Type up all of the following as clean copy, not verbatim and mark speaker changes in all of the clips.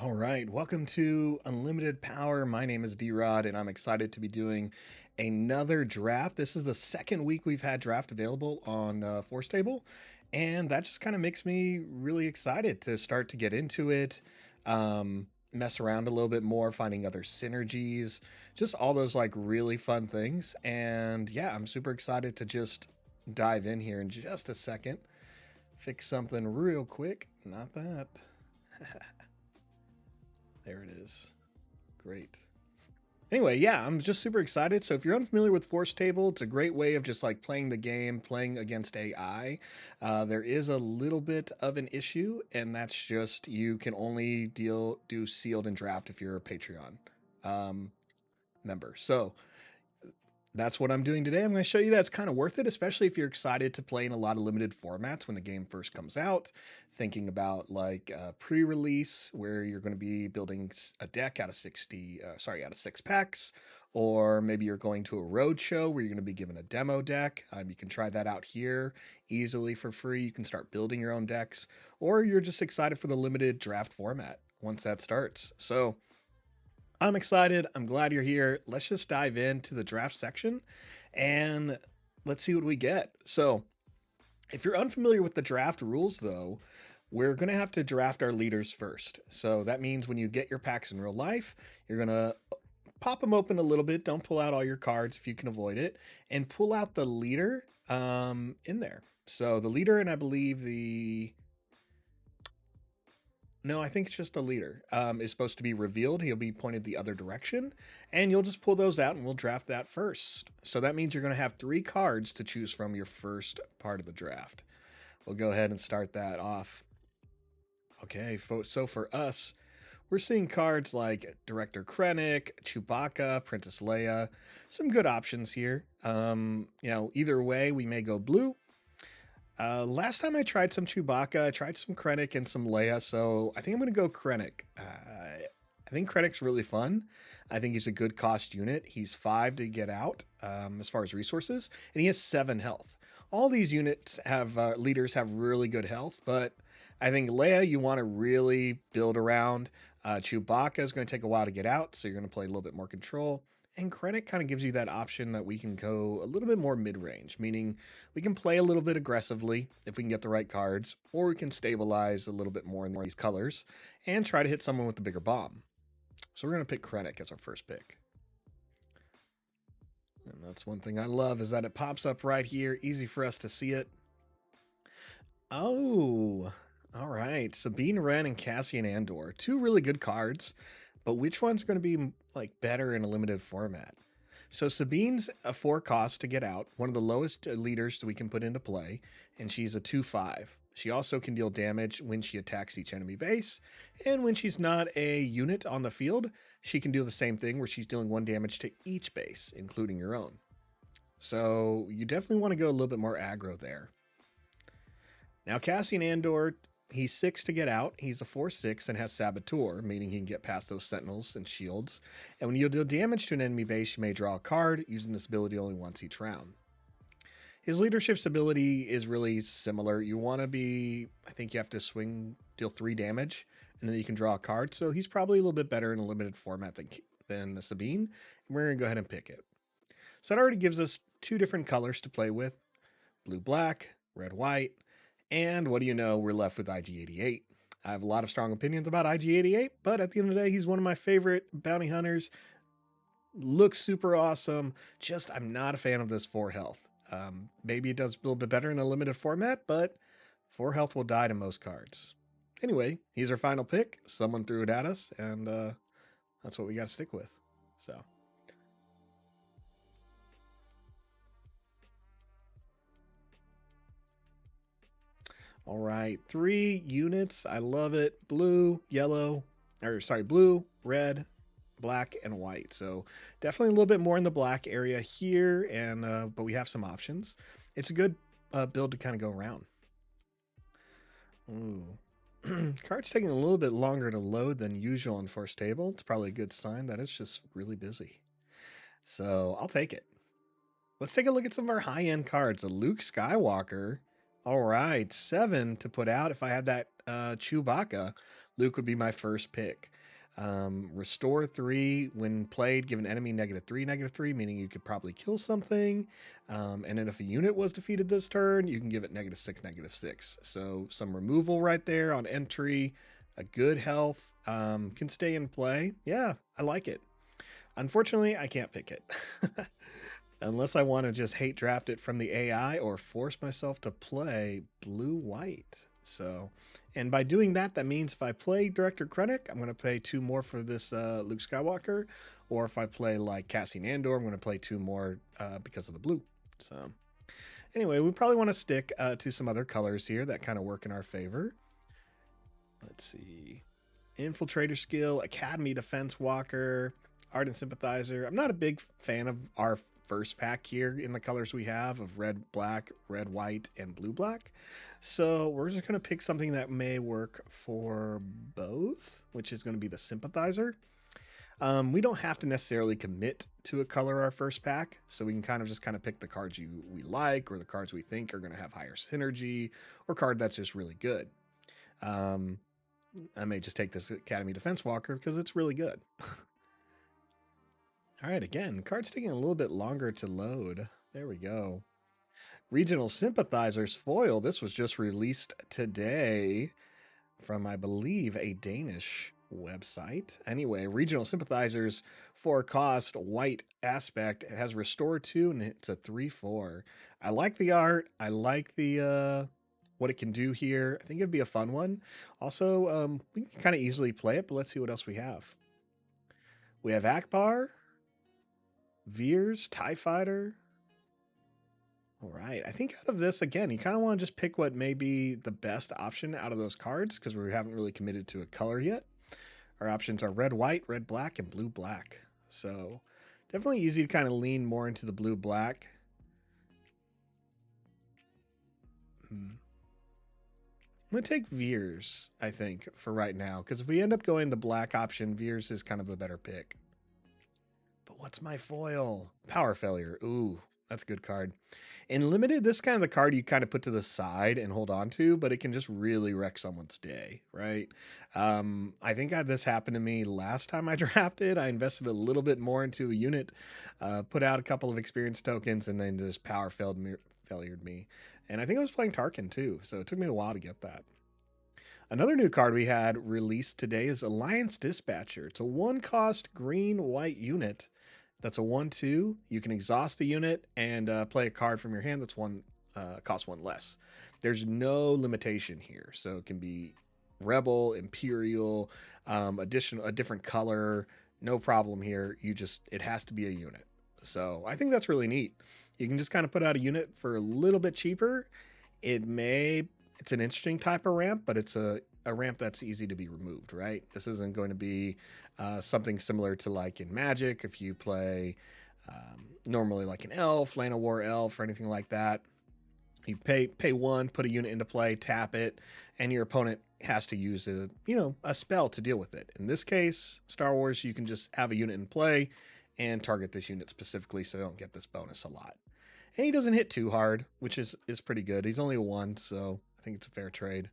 Speaker 1: All right, welcome to Unlimited Power. My name is D-Rod, and I'm excited to be doing another draft. This is the second week we've had draft available on Force Table, and that just kind of makes me really excited to start to get into it, mess around a little bit more, finding other synergies, just all those like really fun things. And yeah, I'm super excited to just dive in here in just a second. Fix something real quick. Not that. There it is. Great. Anyway, yeah, I'm just super excited. So if you're unfamiliar with Force Table, it's a great way of just like playing the game, playing against AI. There is a little bit of an issue, and that's just you can only do sealed and draft if you're a Patreon um, member. So that's what I'm doing today. I'm going to show you that it's kind of worth it, especially if you're excited to play in a lot of limited formats when the game first comes out. Thinking about like pre-release, where you're going to be building a deck out of out of 6 packs, or maybe you're going to a road show where you're going to be given a demo deck. You can try that out here easily for free. You can start building your own decks, or you're just excited for the limited draft format once that starts. So I'm excited. I'm glad you're here. Let's just dive into the draft section and let's see what we get. So, if you're unfamiliar with the draft rules, though, we're going to have to draft our leaders first. So, that means when you get your packs in real life, you're going to pop them open a little bit. Don't pull out all your cards if you can avoid it, and pull out the leader in there. So, the leader, and I believe the no, I think it's just a leader. Is supposed to be revealed. He'll be pointed the other direction, and you'll just pull those out, and we'll draft that first. So that means you're going to have 3 cards to choose from your first part of the draft. We'll go ahead and start that off. Okay, so for us, we're seeing cards like Director Krennic, Chewbacca, Princess Leia. Some good options here. Either way, we may go blue. Last time I tried some Chewbacca, I tried some Krennic and some Leia, so I think I'm going to go Krennic. I think Krennic's really fun. I think he's a good cost unit. He's 5 to get out as far as resources, and he has 7 health. All these units have leaders have really good health, but I think Leia you want to really build around. Chewbacca is going to take a while to get out, so you're going to play a little bit more control. And Krennic kind of gives you that option that we can go a little bit more mid-range, meaning we can play a little bit aggressively if we can get the right cards, or we can stabilize a little bit more in these colors and try to hit someone with the bigger bomb. So we're going to pick Krennic as our first pick. And that's one thing I love is that it pops up right here, easy for us to see it. Oh, all right. Sabine Wren and Cassian Andor, 2 really good cards, but which one's going to be like better in a limited format? So Sabine's a 4 cost to get out, one of the lowest leaders that we can put into play, and she's a 2/5. She also can deal damage when she attacks each enemy base, and when she's not a unit on the field, she can do the same thing where she's dealing 1 damage to each base, including your own. So you definitely want to go a little bit more aggro there. Now Cassian Andor, he's 6 to get out. He's a 4/6 and has Saboteur, meaning he can get past those sentinels and shields. And when you deal damage to an enemy base, you may draw a card using this ability only once each round. His leadership's ability is really similar. You want to be, I think you have to deal 3 damage, and then you can draw a card. So he's probably a little bit better in a limited format than the Sabine. And we're going to go ahead and pick it. So that already gives us 2 different colors to play with: blue-black, red-white. And what do you know? We're left with IG-88. I have a lot of strong opinions about IG-88, but at the end of the day, he's one of my favorite bounty hunters. Looks super awesome. Just, I'm not a fan of this 4 health. Maybe it does a little bit better in a limited format, but 4 health will die to most cards. Anyway, he's our final pick. Someone threw it at us, and that's what we got to stick with. So. All right, 3 units. I love it. Blue, red, black, and white. So definitely a little bit more in the black area here, and but we have some options. It's a good build to kind of go around. Ooh. Card's taking a little bit longer to load than usual on Force Table. It's probably a good sign that it's just really busy. So I'll take it. Let's take a look at some of our high-end cards. A Luke Skywalker All right, 7 to put out. If I had that Chewbacca, Luke would be my first pick. Restore 3 when played, give an enemy -3, meaning you could probably kill something. And then if a unit was defeated this turn, you can give it -6, -6. So some removal right there on entry, a good health, can stay in play. Yeah, I like it. Unfortunately, I can't pick it. Unless I want to just hate draft it from the AI or force myself to play blue-white. So, and by doing that, that means if I play Director Krennic, I'm going to pay 2 more for this Luke Skywalker. Or if I play like Cassian Andor, I'm going to play 2 more because of the blue. So, anyway, we probably want to stick to some other colors here that kind of work in our favor. Let's see. Infiltrator skill, Academy Defense Walker, Ardent Sympathizer. I'm not a big fan of our first pack here in the colors we have of red, black, red, white, and blue, black. So we're just going to pick something that may work for both, which is going to be the Sympathizer. We don't have to necessarily commit to a color our first pack, so we can kind of pick the cards we like or the cards we think are going to have higher synergy or card that's just really good. I may just take this Academy Defense Walker because it's really good. All right, again, card's taking a little bit longer to load. There we go. Regional Sympathizers foil. This was just released today from, I believe, a Danish website. Anyway, Regional Sympathizers, 4 cost, white aspect. It has Restore 2, and it's a 3/4. I like the art. I like the what it can do here. I think it'd be a fun one. Also, we can kind of easily play it, but let's see what else we have. We have Akbar, Veers, TIE Fighter. All right. I think out of this, again, you kind of want to just pick what may be the best option out of those cards because we haven't really committed to a color yet. Our options are red, white, red, black, and blue, black. So definitely easy to kind of lean more into the blue, black. I'm going to take Veers, I think, for right now. Because if we end up going the black option, Veers is kind of the better pick. But what's my foil? Power Failure. Ooh, that's a good card. In Limited, this is kind of the card you kind of put to the side and hold on to, but it can just really wreck someone's day, right? I think this happened to me last time I drafted. I invested a little bit more into a unit, put out a couple of experience tokens, and then just power failured me. And I think I was playing Tarkin too, so it took me a while to get that. Another new card we had released today is Alliance Dispatcher. It's a 1-cost green-white unit. That's a 1/2. You can exhaust the unit and play a card from your hand that's costs 1 less. There's no limitation here, so it can be Rebel, Imperial, a different color. No problem here. It has to be a unit. So I think that's really neat. You can just kind of put out a unit for a little bit cheaper. It's an interesting type of ramp, but it's a ramp that's easy to be removed, right? This isn't going to be something similar to like in Magic if you play normally like an elf, Land of War elf, or anything like that. You pay 1, put a unit into play, tap it, and your opponent has to use a spell to deal with it. In this case, Star Wars, you can just have a unit in play and target this unit specifically so they don't get this bonus a lot. And he doesn't hit too hard, which is pretty good. He's only a 1, so I think it's a fair trade.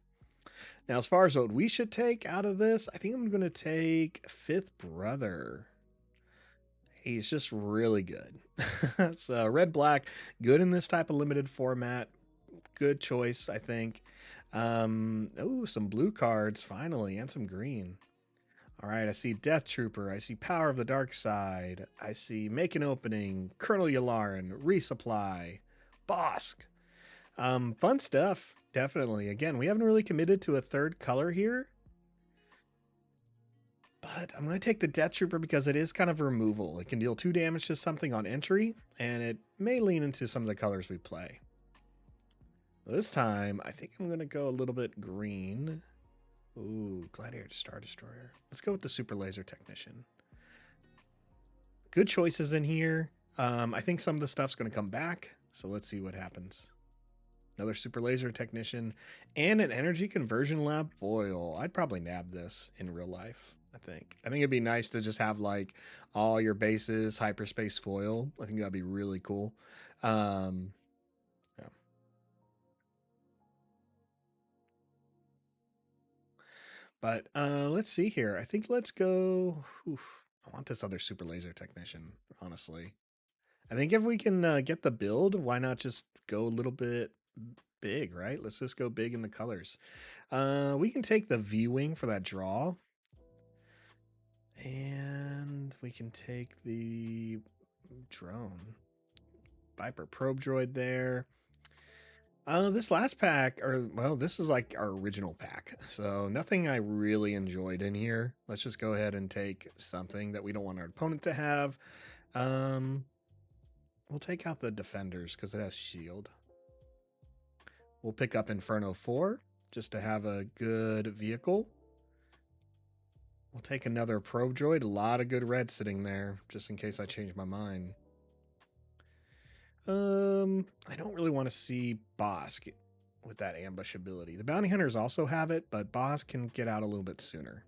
Speaker 1: Now, as far as what we should take out of this, I think I'm going to take Fifth Brother. He's just really good. So red, black, good in this type of limited format. Good choice, I think. Oh, some blue cards finally, and some green. All right, I see Death Trooper. I see Power of the Dark Side. I see Make an Opening, Colonel Yularen, Resupply, Bosk. Fun stuff, definitely. Again, we haven't really committed to a third color here. But I'm going to take the Death Trooper because it is kind of removal. It can deal 2 damage to something on entry, and it may lean into some of the colors we play. This time, I think I'm going to go a little bit green. Ooh, Gladiator Star Destroyer. Let's go with the Super Laser Technician. Good choices in here. I think some of the stuff's going to come back, so let's see what happens. Another Super Laser Technician and an Energy Conversion Lab foil. I'd probably nab this in real life, I think. I think it'd be nice to just have like all your bases hyperspace foil. I think that'd be really cool. Yeah. But let's see here. I think let's go. Oof, I want this other super laser technician, honestly. I think if we can get the build, why not just go a little bit big, right? Let's just go big in the colors. We can take the V-Wing for that draw. And we can take the drone. Viper probe droid there. This last pack, well, this is like our original pack. So nothing I really enjoyed in here. Let's just go ahead and take something that we don't want our opponent to have. We'll take out the defenders because it has shield. We'll pick up Inferno 4 just to have a good vehicle. We'll take another probe droid. A lot of good red sitting there, just in case I change my mind. I don't really want to see Bosk with that ambush ability. The bounty hunters also have it, but Bosk can get out a little bit sooner.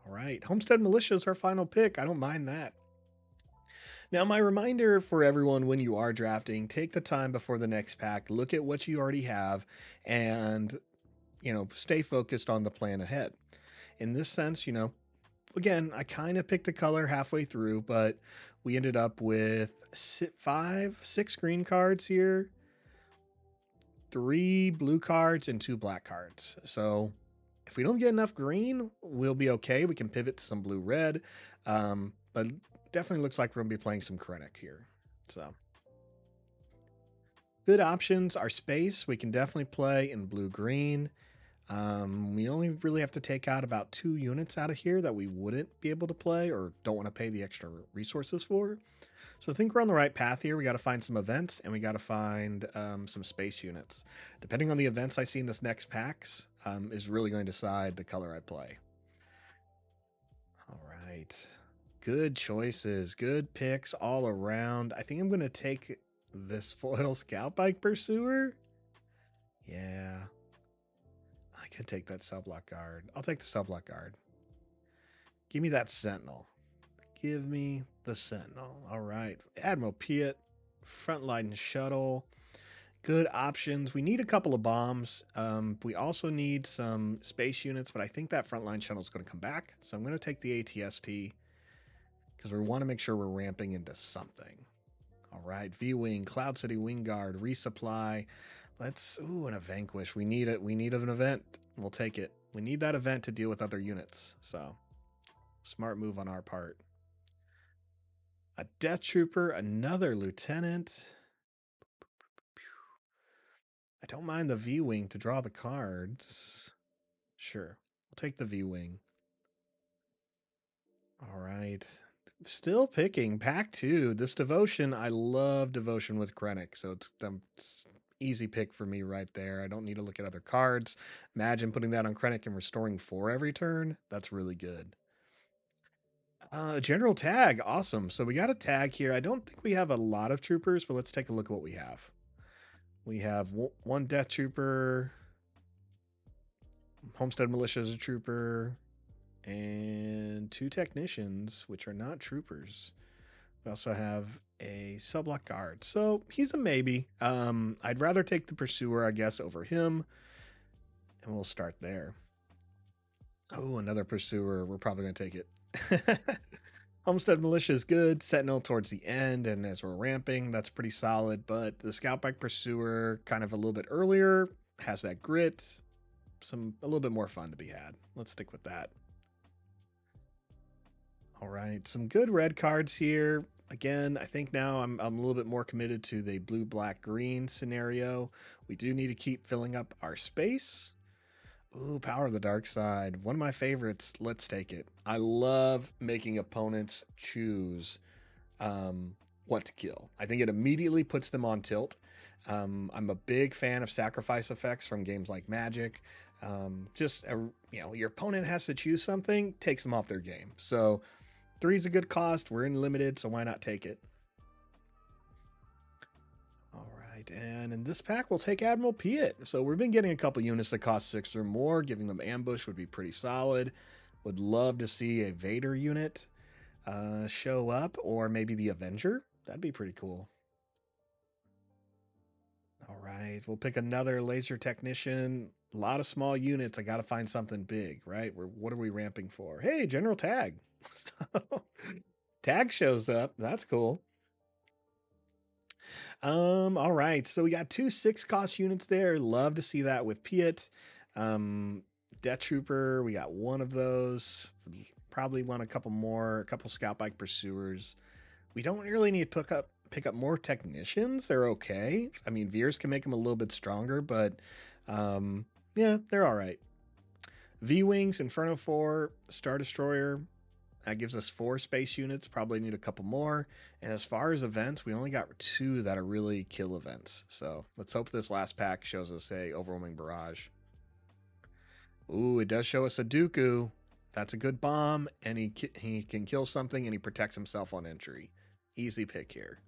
Speaker 1: All right, Homestead Militia is our final pick. I don't mind that. Now, my reminder for everyone when you are drafting, take the time before the next pack, look at what you already have, and, stay focused on the plan ahead. In this sense, again, I kind of picked a color halfway through, but we ended up with 6 green cards here, 3 blue cards, and 2 black cards. So if we don't get enough green, we'll be okay. We can pivot to some blue-red, but definitely looks like we're going to be playing some Krennic here. So good options are space. We can definitely play in blue-green. We only really have to take out about 2 units out of here that we wouldn't be able to play or don't want to pay the extra resources for. So I think we're on the right path here. We got to find some events and we got to find some space units. Depending on the events I see in this next packs is really going to decide the color I play. All right. Good choices. Good picks all around. I think I'm going to take this foil Scout Bike Pursuer. Yeah. I could take that cell block guard. I'll take the cell block guard. Give me that Sentinel. Give me the Sentinel. All right. Admiral Piet, Frontline Shuttle. Good options. We need a couple of bombs. We also need some space units, but I think that Frontline Shuttle is going to come back. So I'm going to take the ATST because we want to make sure we're ramping into something. All right. V-Wing, Cloud City Wing Guard, resupply. Ooh, and a Vanquish. We need it. We need an event. We'll take it. We need that event to deal with other units. So, smart move on our part. A Death Trooper, another Lieutenant. I don't mind the V-Wing to draw the cards. Sure. We'll take the V-Wing. All right. Still picking. Pack 2. This Devotion. I love Devotion with Krennic. So, it's easy pick for me right there. I don't need to look at other cards. Imagine putting that on Krennic and restoring 4 every turn. That's really good. General tag. Awesome. So we got a tag here. I don't think we have a lot of troopers, but let's take a look at what we have. We have 1 Death Trooper, Homestead Militia is a trooper, and 2 technicians, which are not troopers. We also have a cell block guard. So he's a maybe. I'd rather take the Pursuer, I guess, over him. And we'll start there. Oh, another Pursuer. We're probably going to take it. Homestead Militia is good. Sentinel towards the end, and as we're ramping, that's pretty solid. But the Scout Bike Pursuer, kind of a little bit earlier, has that grit. A little bit more fun to be had. Let's stick with that. All right, some good red cards here. Again, I think now I'm a little bit more committed to the blue, black, green scenario. We do need to keep filling up our space. Ooh, Power of the Dark Side. One of my favorites. Let's take it. I love making opponents choose what to kill. I think it immediately puts them on tilt. I'm a big fan of sacrifice effects from games like Magic. Your opponent has to choose something, takes them off their game. So 3 is a good cost. We're in limited, so why not take it? All right, and in this pack, we'll take Admiral Piet. So we've been getting a couple units that cost 6 or more. Giving them ambush would be pretty solid. Would love to see a Vader unit show up, or maybe the Avenger. That'd be pretty cool. All right, we'll pick another Laser Technician. A lot of small units. I got to find something big, right? What are we ramping for? Hey, General Tag. Tag shows up. That's cool. All right. So we got two 6 cost units there. Love to see that with Piet. Death Trooper, we got one of those. Probably want a couple more, a couple Scout Bike Pursuers. We don't really need to pick up more technicians. They're okay. I mean, Veers can make them a little bit stronger, but yeah, they're all right. V-Wings, Inferno 4, Star Destroyer. That gives us 4 space units. Probably need a couple more. And as far as events, we only got 2 that are really kill events. So let's hope this last pack shows us a overwhelming barrage. Ooh, it does show us a Dooku. That's a good bomb, and he can kill something, and he protects himself on entry. Easy pick here.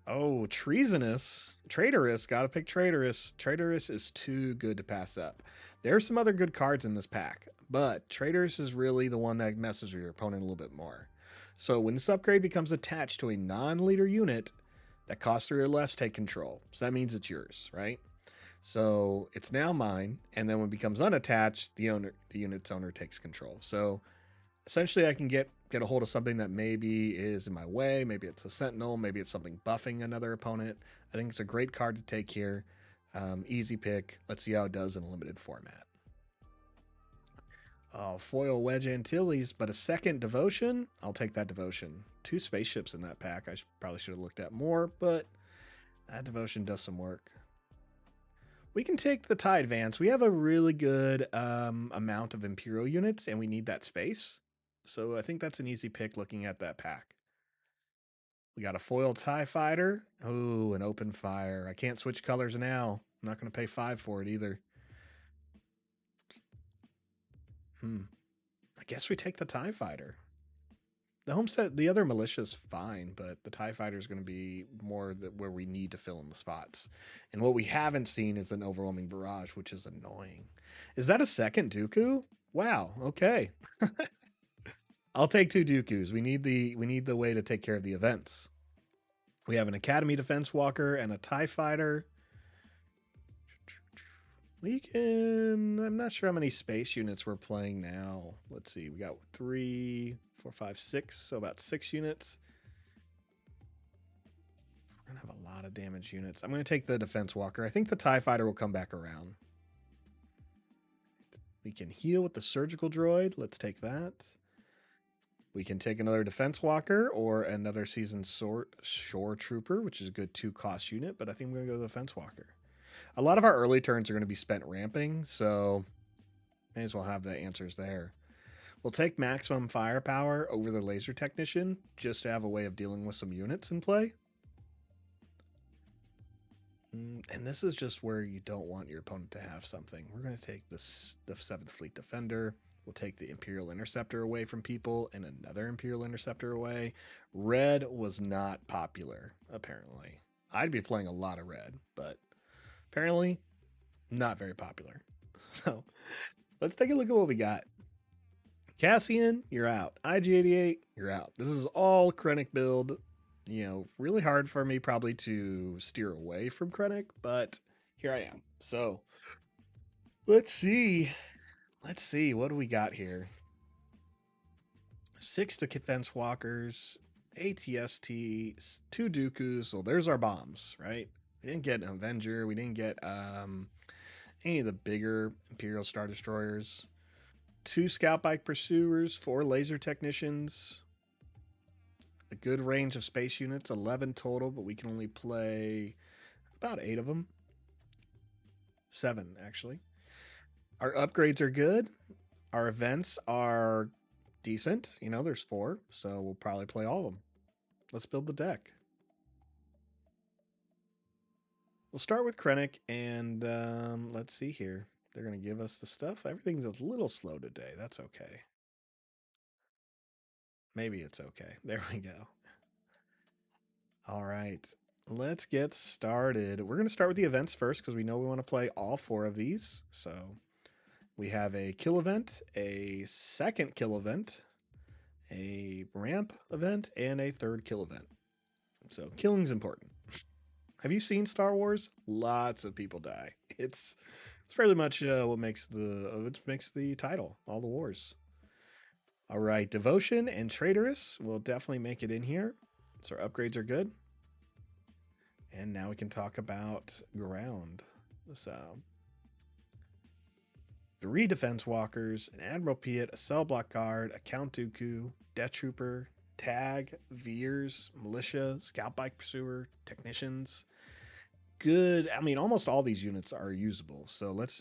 Speaker 1: Oh, treasonous. Traitorous. Gotta pick Traitorous. Traitorous is too good to pass up. There's some other good cards in this pack, but Traitorous is really the one that messes with your opponent a little bit more. So when this upgrade becomes attached to a non-leader unit that costs 3 or less, take control. So that means it's yours, right? So it's now mine, and then when it becomes unattached, the unit's owner takes control. So essentially, I can get a hold of something that maybe is in my way. Maybe it's a Sentinel. Maybe it's something buffing another opponent. I think it's a great card to take here. Easy pick. Let's see how it does in a limited format. Oh, foil Wedge Antilles, but a second Devotion. I'll take that Devotion. 2 spaceships in that pack. I probably should have looked at more, but that Devotion does some work. We can take the TIE Advance. We have a really good amount of Imperial units, and we need that space. So I think that's an easy pick looking at that pack. We got a foil TIE Fighter. Oh, an open fire. I can't switch colors now. I'm not going to pay 5 for it either. I guess we take the TIE Fighter. The Homestead, the other militia is fine, but the TIE Fighter is going to be more where we need to fill in the spots. And what we haven't seen is an overwhelming barrage, which is annoying. Is that a second Dooku? Wow. Okay. I'll take 2 Dookus. We need the way to take care of the events. We have an Academy Defense Walker and a TIE Fighter. We can... I'm not sure how many space units we're playing now. Let's see. We got 3, 4, 5, 6. So about 6 units. We're going to have a lot of damage units. I'm going to take the Defense Walker. I think the TIE Fighter will come back around. We can heal with the Surgical Droid. Let's take that. We can take another Defense Walker or another Seasoned Shore Trooper, which is a good 2-cost unit, but I think we're going to go to Defense Walker. A lot of our early turns are going to be spent ramping, so may as well have the answers there. We'll take maximum firepower over the Laser Technician just to have a way of dealing with some units in play. And this is just where you don't want your opponent to have something. We're going to take the 7th Fleet Defender. We'll take the Imperial Interceptor away from people and another Imperial Interceptor away. Red was not popular, apparently. I'd be playing a lot of red, but apparently not very popular. So let's take a look at what we got. Cassian, you're out. IG-88, you're out. This is all Krennic build. You know, really hard for me probably to steer away from Krennic, but here I am. So let's see. What do we got here? 6 Defense Walkers, ATST, 2 Dookus. So there's our bombs, right? We didn't get an Avenger. We didn't get any of the bigger Imperial Star Destroyers. 2 Scout Bike Pursuers, 4 Laser Technicians. A good range of space units, 11 total, but we can only play about 8 of them. 7, actually. Our upgrades are good. Our events are decent. You know, there's 4, so we'll probably play all of them. Let's build the deck. We'll start with Krennic, and let's see here. They're going to give us the stuff. Everything's a little slow today. That's okay. Maybe it's okay. There we go. All right. Let's get started. We're going to start with the events first because we know we want to play all 4 of these. So we have a kill event, a second kill event, a ramp event, and a third kill event. So killing's important. Have you seen Star Wars? Lots of people die. It's fairly much what makes the title, all the wars. All right, devotion and traitorous will definitely make it in here. So our upgrades are good. And now we can talk about ground. So 3 defense walkers, an Admiral Piet, a cell block guard, a Count Dooku, Death Trooper, Tag, Veers, Militia, Scout Bike Pursuer, Technicians. Good. I mean, almost all these units are usable. So let's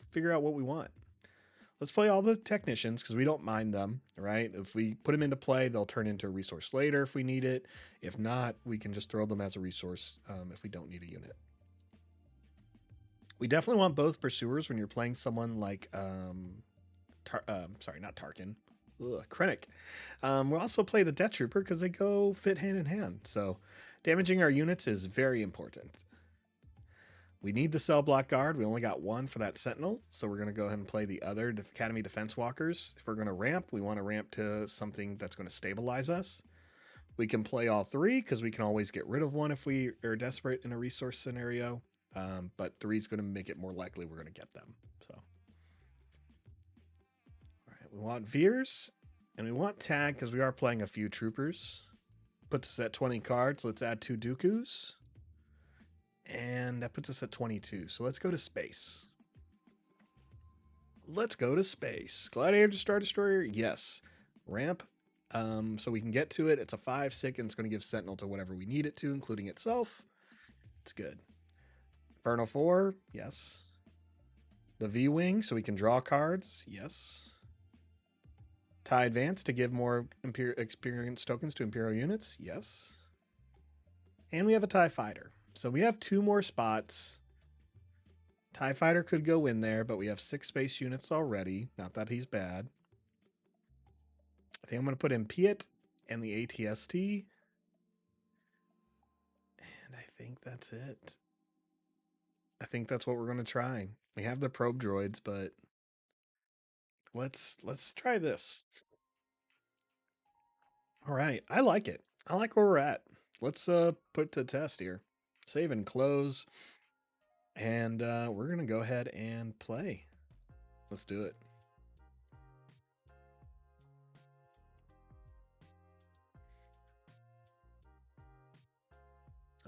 Speaker 1: figure out what we want. Let's play all the technicians because we don't mind them, right? If we put them into play, they'll turn into a resource later if we need it. If not, we can just throw them as a resource if we don't need a unit. We definitely want both pursuers when you're playing someone like, sorry, not Tarkin, Krennic. We'll also play the Death Trooper because they go fit hand in hand. So damaging our units is very important. We need the cell block guard. We only got 1 for that sentinel, so we're going to go ahead and play the other Academy Defense Walkers. If we're going to ramp, we want to ramp to something that's going to stabilize us. We can play all 3 because we can always get rid of one if we are desperate in a resource scenario, but 3 is going to make it more likely we're going to get them. So, all right, we want Veers, and we want Tag because we are playing a few troopers. Puts us at 20 cards. Let's add 2 Dooku's. And that puts us at 22. So let's go to space. Let's go to space. Gladiator to Star Destroyer? Yes. Ramp. So we can get to it. It's a 5/6 and it's going to give Sentinel to whatever we need it to, including itself. It's good. Inferno 4? Yes. The V-Wing, so we can draw cards? Yes. TIE Advance to give more experience tokens to Imperial units? Yes. And we have a TIE Fighter. So we have 2 more spots. TIE Fighter could go in there, but we have 6 space units already. Not that he's bad. I think I'm going to put in Piet and the ATST. And I think that's it. I think that's what we're going to try. We have the probe droids, but let's try this. All right. I like it. I like where we're at. Let's put it to test here. Save and close. And we're going to go ahead and play. Let's do it.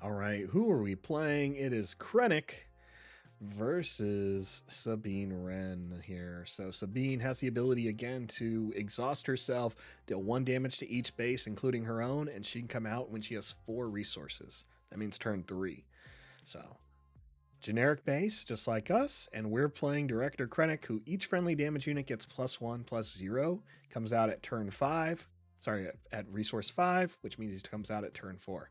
Speaker 1: All right, who are we playing? It is Krennic versus Sabine Wren here. So Sabine has the ability again to exhaust herself, deal 1 damage to each base, including her own, and she can come out when she has 4 resources. That means turn 3. So generic base, just like us, and we're playing Director Krennic, who each friendly damage unit gets +1/+0, comes out at turn 5. Sorry, at resource 5, which means he comes out at turn 4.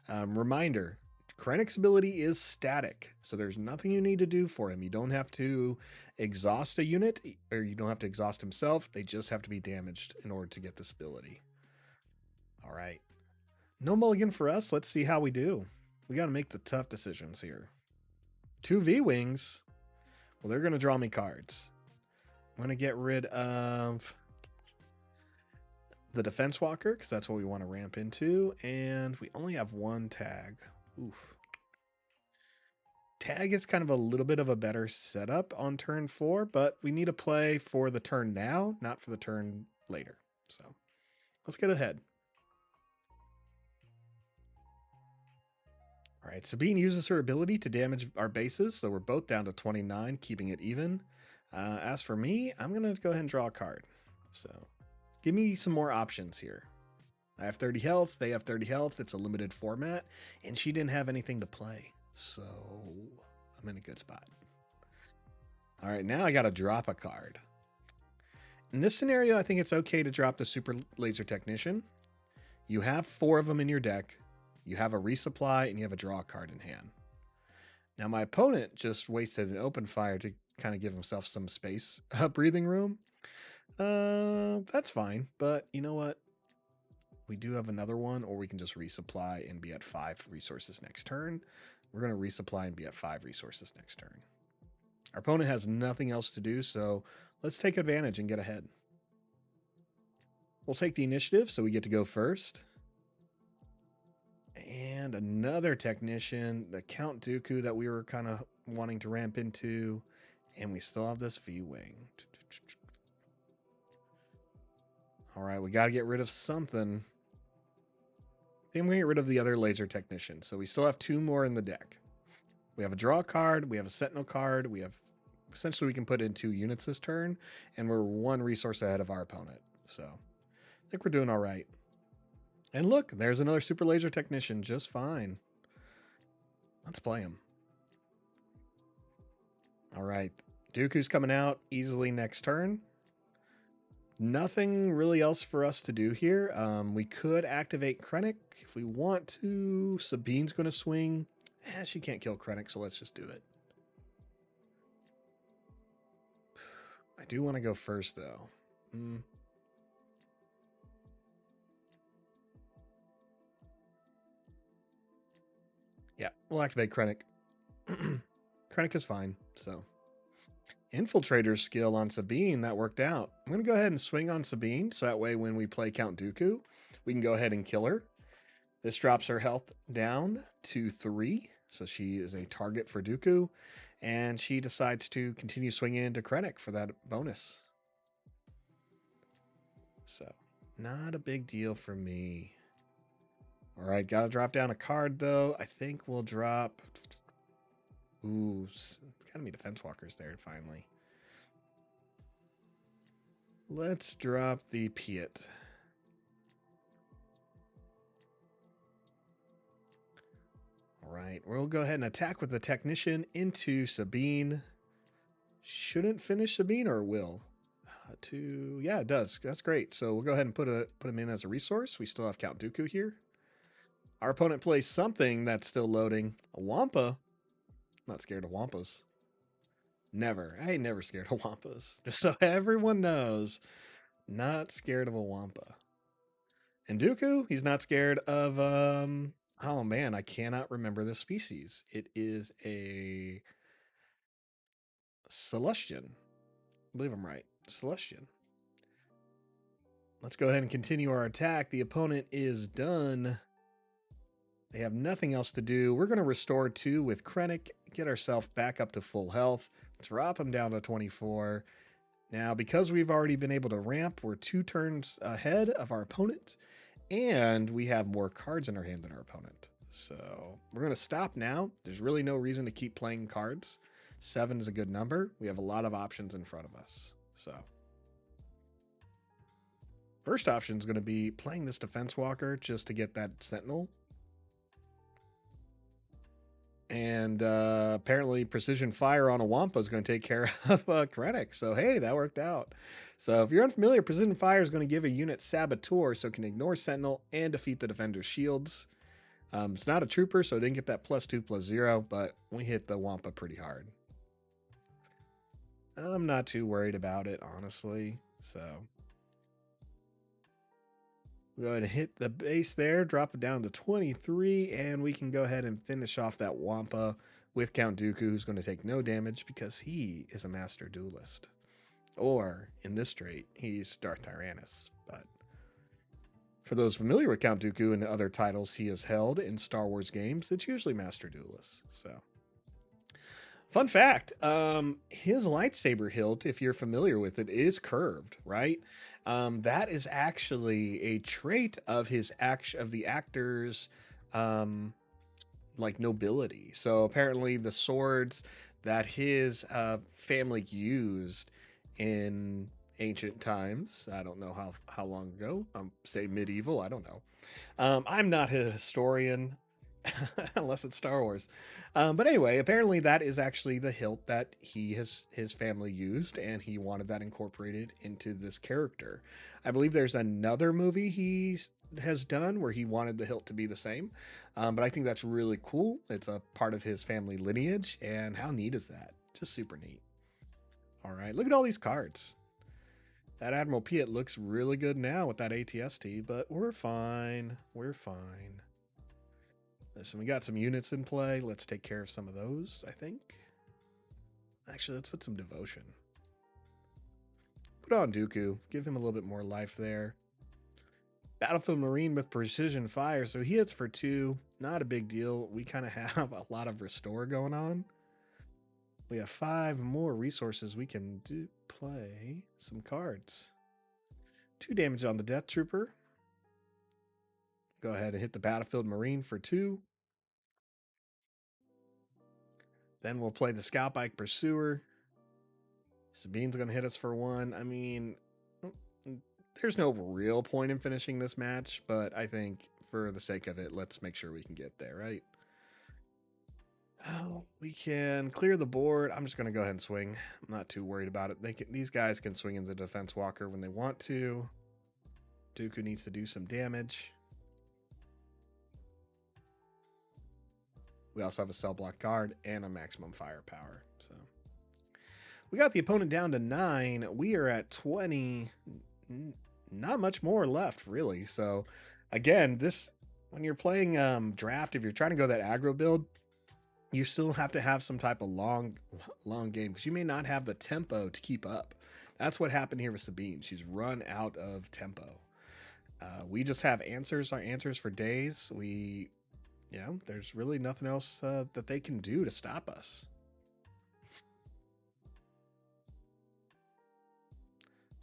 Speaker 1: Reminder, Krennic's ability is static, so there's nothing you need to do for him. You don't have to exhaust a unit, or you don't have to exhaust himself. They just have to be damaged in order to get this ability. All right. No mulligan for us. Let's see how we do. We got to make the tough decisions here. 2 V-Wings. Well, they're going to draw me cards. I'm going to get rid of the Defense Walker, because that's what we want to ramp into. And we only have 1 Tag. Oof. Tag is kind of a little bit of a better setup on turn 4, but we need to play for the turn now, not for the turn later. So let's get ahead. All right, Sabine uses her ability to damage our bases, so we're both down to 29, keeping it even. As for me, I'm going to go ahead and draw a card. So give me some more options here. I have 30 health, they have 30 health, it's a limited format, and she didn't have anything to play, so I'm in a good spot. All right, now I got to drop a card. In this scenario, I think it's okay to drop the Super Laser Technician. You have 4 of them in your deck. You have a resupply, and you have a draw card in hand. Now, my opponent just wasted an open fire to kind of give himself some space, breathing room. That's fine, but you know what? We do have another one, or we can just resupply and be at 5 resources next turn. We're going to resupply and be at 5 resources next turn. Our opponent has nothing else to do, so let's take advantage and get ahead. We'll take the initiative, so we get to go first. And And another technician, the Count Dooku that we were kind of wanting to ramp into. And we still have this V-Wing. All right, we got to get rid of something. I think I'm going to get rid of the other laser technician. So we still have 2 more in the deck. We have a draw card. We have a Sentinel card. We have... Essentially, we can put in 2 units this turn. And we're 1 resource ahead of our opponent. So I think we're doing all right. And look, there's another super laser technician just fine. Let's play him. All right. Dooku's coming out easily next turn. Nothing really else for us to do here. We could activate Krennic if we want to. Sabine's going to swing. She can't kill Krennic, so let's just do it. I do want to go first, though. Yeah, we'll activate Krennic. Krennic is fine, so. Infiltrator's skill on Sabine, that worked out. I'm going to go ahead and swing on Sabine, so that way when we play Count Dooku, we can go ahead and kill her. This drops her health down to 3, so she is a target for Dooku, and she decides to continue swinging into Krennic for that bonus. So, not a big deal for me. All right, got to drop down a card, though. I think we'll drop... Ooh, Academy Defense Walkers there, finally. Let's drop the Piet. All right, we'll go ahead and attack with the Technician into Sabine. Shouldn't finish Sabine, or will? Yeah, it does. That's great. So we'll go ahead and put him in as a resource. We still have Count Dooku here. Our opponent plays something that's still loading. A Wampa. Not scared of Wampas. Never. I ain't never scared of Wampas. Just so everyone knows, not scared of a Wampa. And Dooku, he's not scared of, oh man, I cannot remember this species. It is a Celestian. I believe I'm right. Celestian. Let's go ahead and continue our attack. The opponent is done. They have nothing else to do. We're going to restore 2 with Krennic, get ourselves back up to full health, drop him down to 24. Now, because we've already been able to ramp, we're 2 turns ahead of our opponent, and we have more cards in our hand than our opponent. So we're going to stop now. There's really no reason to keep playing cards. 7 is a good number. We have a lot of options in front of us. So first option is going to be playing this Defense Walker just to get that Sentinel. And apparently Precision Fire on a Wampa is going to take care of Krennic. So, hey, that worked out. So if you're unfamiliar, Precision Fire is going to give a unit Saboteur, so it can ignore Sentinel and defeat the defender's shields. It's not a trooper, so it didn't get that +2/+0, but we hit the Wampa pretty hard. I'm not too worried about it, honestly. So we'll go ahead and hit the base there, drop it down to 23, and we can go ahead and finish off that Wampa with Count Dooku, who's going to take no damage because he is a master duelist. Or, in this trait, he's Darth Tyrannus. But for those familiar with Count Dooku and other titles he has held in Star Wars games, it's usually master duelist. So, fun fact, his lightsaber hilt, if you're familiar with it, is curved, right? That is actually a trait of the actor's like nobility. So apparently the swords that his family used in ancient times, I don't know how long ago, say medieval, I don't know. I'm not a historian. Unless it's Star Wars. But anyway, apparently that is actually the hilt that his family used, and he wanted that incorporated into this character. I believe there's another movie he has done where he wanted the hilt to be the same. But I think that's really cool. It's a part of his family lineage, and how neat is that? Just super neat. All right, look at all these cards. That Admiral Piet looks really good now with that ATST, but we're fine. We're fine. Listen, we got some units in play. Let's take care of some of those, I think. Actually, let's put some devotion. Put on Dooku. Give him a little bit more life there. Battlefield Marine with precision fire, so he hits for 2. Not a big deal. We kind of have a lot of restore going on. We have 5 more resources. We can play some cards. 2 damage on the Death Trooper. Go ahead and hit the Battlefield Marine for 2. Then we'll play the Scout Bike Pursuer. Sabine's going to hit us for 1. I mean, there's no real point in finishing this match, but I think for the sake of it, let's make sure we can get there, right? Oh, we can clear the board. I'm just going to go ahead and swing. I'm not too worried about it. These guys can swing into the Defense Walker when they want to. Dooku needs to do some damage. We also have a cell block guard and a maximum firepower. So we got the opponent down to 9. We are at 20. Not much more left, really. So again, when you're playing draft, if you're trying to go that aggro build, you still have to have some type of long game because you may not have the tempo to keep up. That's what happened here with Sabine. She's run out of tempo. We just have answers, our answers for days. There's really nothing else that they can do to stop us.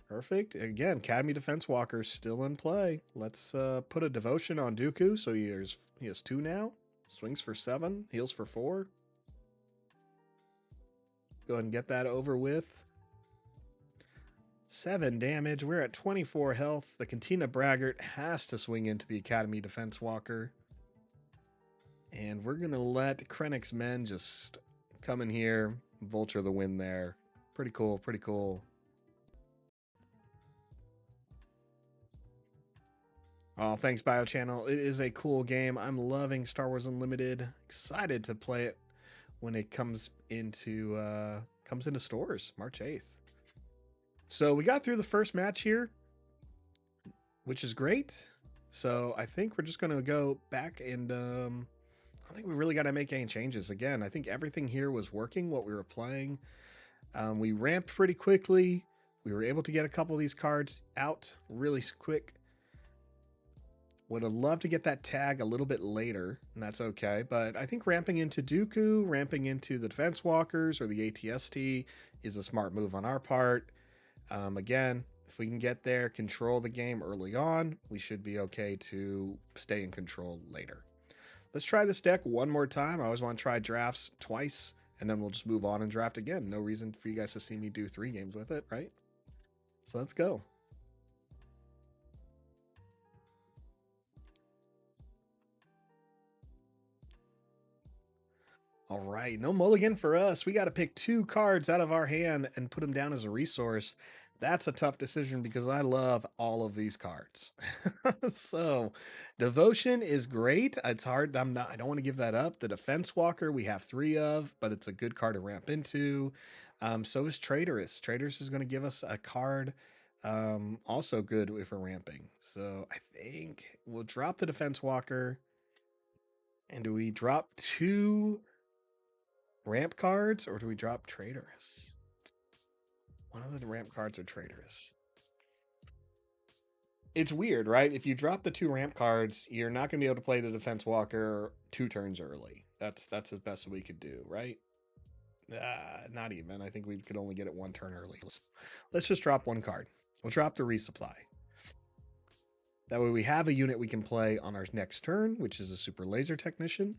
Speaker 1: Perfect. Again, Academy Defense Walker still in play. Let's put a devotion on Dooku. So he has 2 now. Swings for 7, heals for 4. Go ahead and get that over with. 7 damage. We're at 24 health. The Cantina Braggart has to swing into the Academy Defense Walker. And we're going to let Krennic's men just come in here, vulture the win there. Pretty cool, pretty cool. Oh, thanks, BioChannel. It is a cool game. I'm loving Star Wars Unlimited. Excited to play it when it comes into stores March 8th. So we got through the first match here, which is great. So I think we're just going to go back and I think we really got to make any changes. Again, I think everything here was working, what we were playing. We ramped pretty quickly. We were able to get a couple of these cards out really quick. Would have loved to get that tag a little bit later, and that's okay. But I think ramping into Dooku, ramping into the Defense Walkers or the ATST is a smart move on our part. Again, if we can get there, control the game early on, we should be okay to stay in control later. Let's try this deck one more time. I always want to try drafts twice, and then we'll just move on and draft again. No reason for you guys to see me do 3 games with it, right? So let's go. All right, no mulligan for us. We got to pick 2 cards out of our hand and put them down as a resource. That's a tough decision because I love all of these cards. So Devotion is great. It's hard. I don't want to give that up. The Defense Walker we have 3 of, but it's a good card to ramp into. So is Traitorous. Traitorous is going to give us a card. Also good if we're ramping. So I think we'll drop the Defense Walker. And do we drop 2 ramp cards or do we drop Traitorous? One of the ramp cards are Traitorous. It's weird, right? If you drop the 2 ramp cards, you're not going to be able to play the Defense Walker 2 turns early. That's the best we could do, right? Not even. I think we could only get it 1 turn early. Let's just drop 1 card. We'll drop the Resupply. That way we have a unit we can play on our next turn, which is a Super Laser Technician.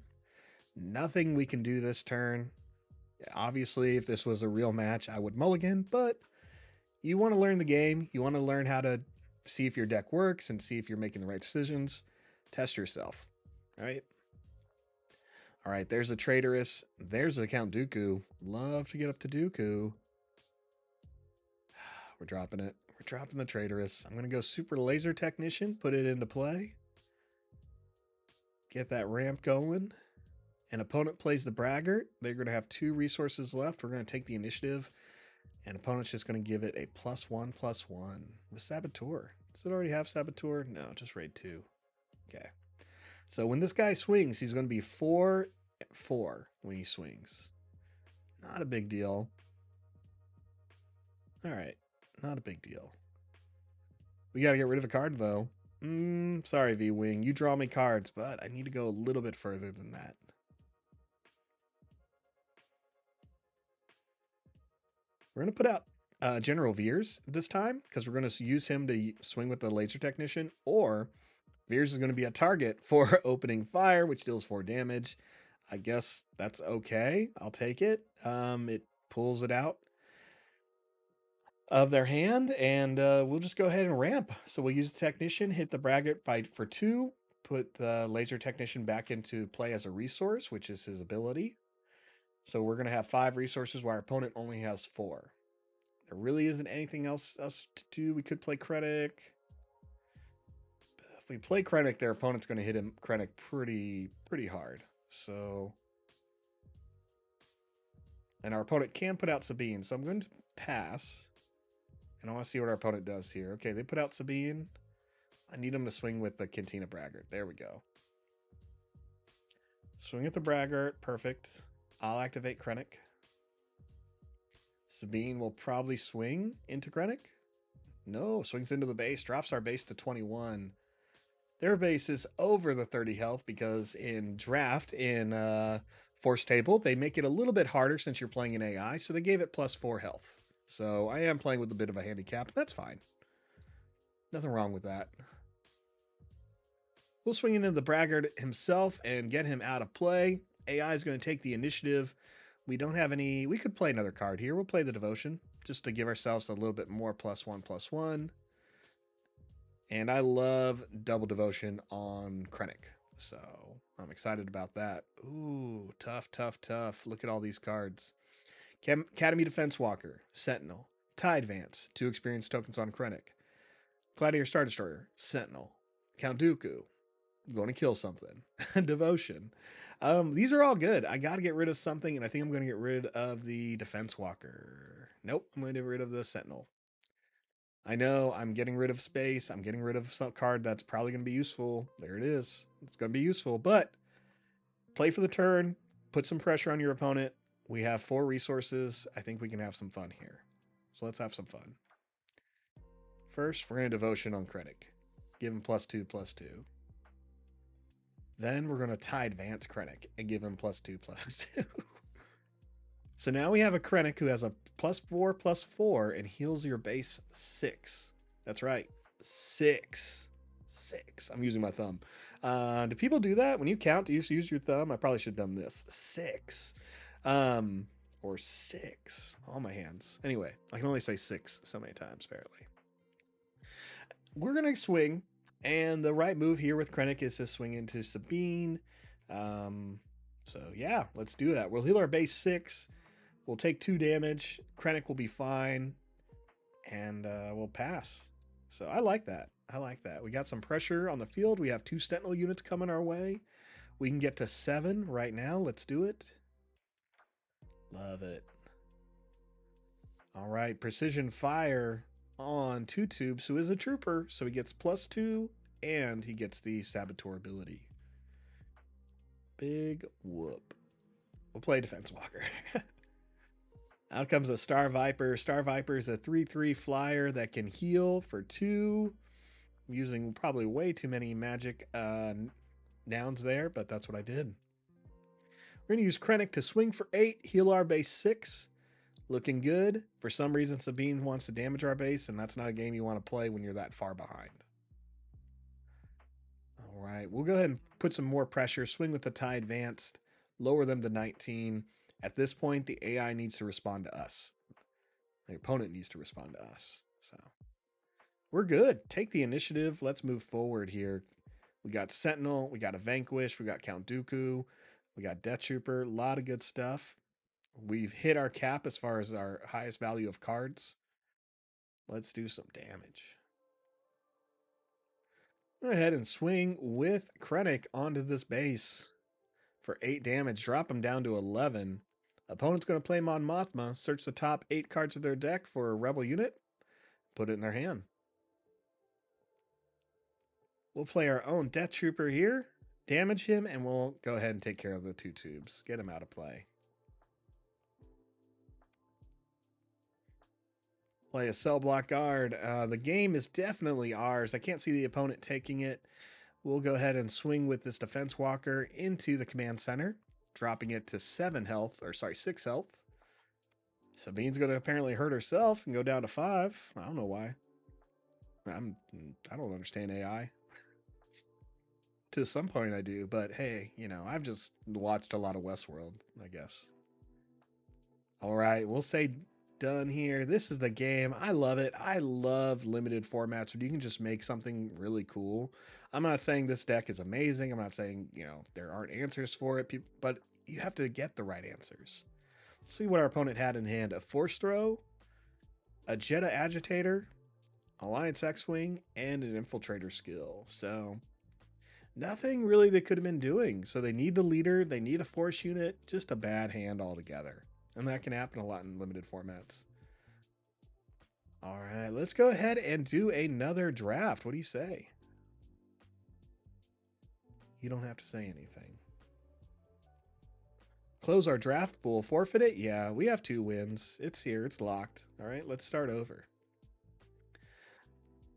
Speaker 1: Nothing we can do this turn. Obviously, if this was a real match, I would mulligan, but you want to learn the game. You want to learn how to see if your deck works and see if you're making the right decisions. Test yourself, right? All right, there's a Traitorous. There's a Count Dooku. Love to get up to Dooku. We're dropping it. We're dropping the Traitorous. I'm going to go Super Laser Technician, put it into play. Get that ramp going. An opponent plays the Braggart. They're going to have 2 resources left. We're going to take the initiative. And opponent's just going to give it a +1/+1. The Saboteur. Does it already have Saboteur? No, just raid 2. Okay. So when this guy swings, he's going to be 4/4 when he swings. Not a big deal. All right. Not a big deal. We got to get rid of a card, though. Sorry, V-Wing. You draw me cards, but I need to go a little bit further than that. We're going to put out General Veers this time because we're going to use him to swing with the laser technician, or Veers is going to be a target for opening fire, which deals 4 damage. I guess that's okay. I'll take it. It pulls it out of their hand, and we'll just go ahead and ramp. So we'll use the technician, hit the braggart for 2, put the laser technician back into play as a resource, which is his ability. So we're going to have 5 resources while our opponent only has 4. There really isn't anything else to do. We could play Krennic. If we play Krennic, their opponent's going to hit him Krennic pretty hard. So, and our opponent can put out Sabine. So I'm going to pass. And I want to see what our opponent does here. Okay, they put out Sabine. I need them to swing with the Cantina Braggart. There we go. Swing at the Braggart. Perfect. I'll activate Krennic. Sabine will probably swing into Krennic. No, swings into the base. Drops our base to 21. Their base is over the 30 health because in draft, in Force Table, they make it a little bit harder since you're playing an AI. So they gave it plus 4 health. So I am playing with a bit of a handicap. That's fine. Nothing wrong with that. We'll swing into the Braggart himself and get him out of play. AI is going to take the initiative. We don't have any. We could play another card here. We'll play the Devotion just to give ourselves a little bit more +1/+1. And I love double Devotion on Krennic. So I'm excited about that. Ooh, tough. Look at all these cards. Academy Defense Walker, Sentinel, Tide Vance, 2 experience tokens on Krennic. Gladiator Star Destroyer, Sentinel, Count Dooku, going to kill something. Devotion. These are all good. I got to get rid of something, and I think I'm going to get rid of the Defense Walker. Nope, I'm going to get rid of the Sentinel. I know I'm getting rid of space. I'm getting rid of some card that's probably going to be useful. There it is. It's going to be useful, but play for the turn. Put some pressure on your opponent. We have 4 resources. I think we can have some fun here. So let's have some fun. First, we're going to Devotion on Krennic. Give him +2/+2. Then we're going to Tide Vance Krennic and give him +2/+2. So now we have a Krennic who has a +4/+4 and heals your base 6. That's right. 6. I'm using my thumb. Do people do that? When you count, do you use your thumb? I probably should have done this. 6. Or 6. All my hands. Anyway, I can only say 6 so many times, apparently. We're going to swing. And the right move here with Krennic is to swing into Sabine. So yeah, let's do that. We'll heal our base 6. We'll take 2 damage. Krennic will be fine. And we'll pass. So I like that. We got some pressure on the field. We have 2 Sentinel units coming our way. We can get to 7 right now. Let's do it. Love it. All right, Precision Fire on 2 tubes, who is a trooper. So he gets +2 and he gets the Saboteur ability. Big whoop. We'll play Defense Walker. Out comes a Star Viper. Star Viper is a 3/3 flyer that can heal for 2. I'm using probably way too many magic nouns there, but that's what I did. We're going to use Krennic to swing for 8, heal our base 6. Looking good. For some reason, Sabine wants to damage our base, and that's not a game you want to play when you're that far behind. All right, we'll go ahead and put some more pressure. Swing with the Tide Advanced. Lower them to 19. At this point, the AI needs to respond to us. The opponent needs to respond to us. So we're good. Take the initiative. Let's move forward here. We got Sentinel. We got a Vanquish. We got Count Dooku. We got Death Trooper. A lot of good stuff. We've hit our cap as far as our highest value of cards. Let's do some damage. Go ahead and swing with Krennic onto this base for 8 damage. Drop him down to 11. Opponent's going to play Mon Mothma. Search the top 8 cards of their deck for a rebel unit. Put it in their hand. We'll play our own Death Trooper here. Damage him, and we'll go ahead and take care of the 2 tubes. Get him out of play. Play a cell block guard. The game is definitely ours. I can't see the opponent taking it. We'll go ahead and swing with this defense walker into the command center, dropping it to 6 health. Sabine's going to apparently hurt herself and go down to 5. I don't know why. I don't understand AI. To some point I do, but hey, I've just watched a lot of Westworld, I guess. All right, we'll say done here. This is the game. I love it. I love limited formats where you can just make something really cool. I'm not saying this deck is amazing. I'm not saying, there aren't answers for it, but you have to get the right answers. Let's see what our opponent had in hand. A Force Throw, a Jetta Agitator, Alliance X-Wing, and an Infiltrator skill. So nothing really they could have been doing. So they need the leader. They need a force unit. Just a bad hand altogether. And that can happen a lot in limited formats. All right, let's go ahead and do another draft. What do you say? You don't have to say anything. Close our draft pool. Forfeit it? Yeah, we have 2 wins. It's here. It's locked. All right, let's start over.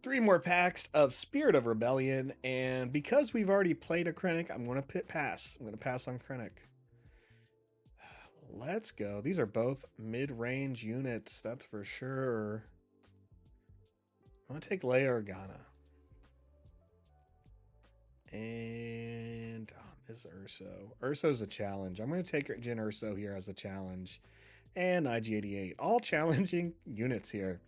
Speaker 1: 3 more packs of Spirit of Rebellion. And because we've already played a Krennic, I'm going to pass. I'm going to pass on Krennic. Let's go. These are both mid-range units, that's for sure. I'm going to take Leia Organa. And Miss Urso. Urso's a challenge. I'm going to take Jyn Urso here as the challenge. And IG-88. All challenging units here.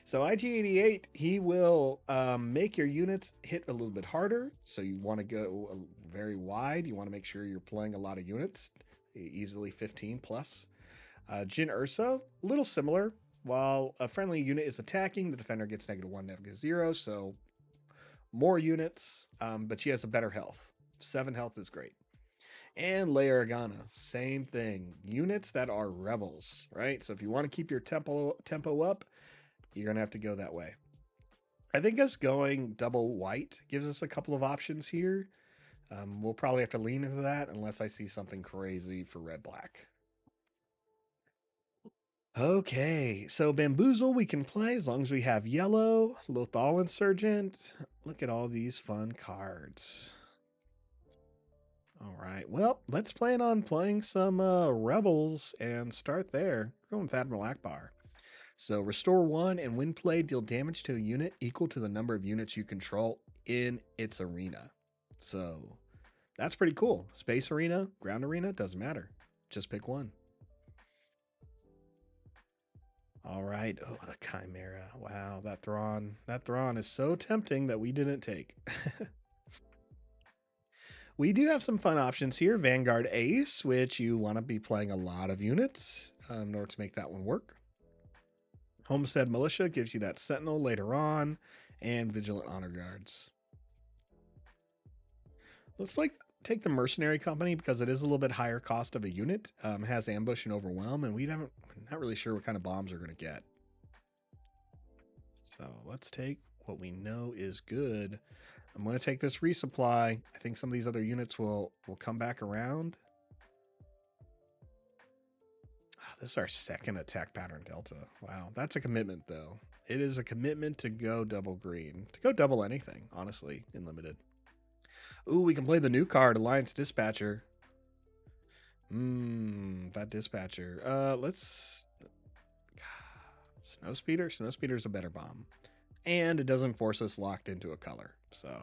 Speaker 1: So IG-88, he will make your units hit a little bit harder. So you want to go very wide. You want to make sure you're playing a lot of units. Easily 15 plus. Jyn Urso, a little similar. While a friendly unit is attacking, the defender gets -1, -0. So more units, but she has a better health. 7 health is great. And Leia Organa, same thing. Units that are rebels, right? So if you want to keep your tempo up, you're going to have to go that way. I think us going double white gives us a couple of options here. We'll probably have to lean into that unless I see something crazy for red-black. Okay, so Bamboozle we can play as long as we have yellow. Lothal Insurgent. Look at all these fun cards. All right, well, let's plan on playing some Rebels and start there. We're going with Admiral Akbar. So restore 1 and when played, deal damage to a unit equal to the number of units you control in its arena. So that's pretty cool. Space arena, ground arena, doesn't matter. Just pick one. All right. Oh, the Chimera. Wow, that Thrawn. That Thrawn is so tempting that we didn't take. We do have some fun options here. Vanguard Ace, which you want to be playing a lot of units in order to make that one work. Homestead Militia gives you that Sentinel later on, and Vigilant Honor Guards. Let's take the Mercenary Company because it is a little bit higher cost of a unit. Has Ambush and Overwhelm, and we're not really sure what kind of bombs we're going to get. So let's take what we know is good. I'm going to take this resupply. I think some of these other units will come back around. This is our second attack pattern delta. Wow, that's a commitment though. It is a commitment to go double green. To go double anything, honestly, in limited. Ooh, we can play the new card, Alliance Dispatcher. That Dispatcher. Let's... Snowspeeder? Snowspeeder's a better bomb. And it doesn't force us locked into a color. So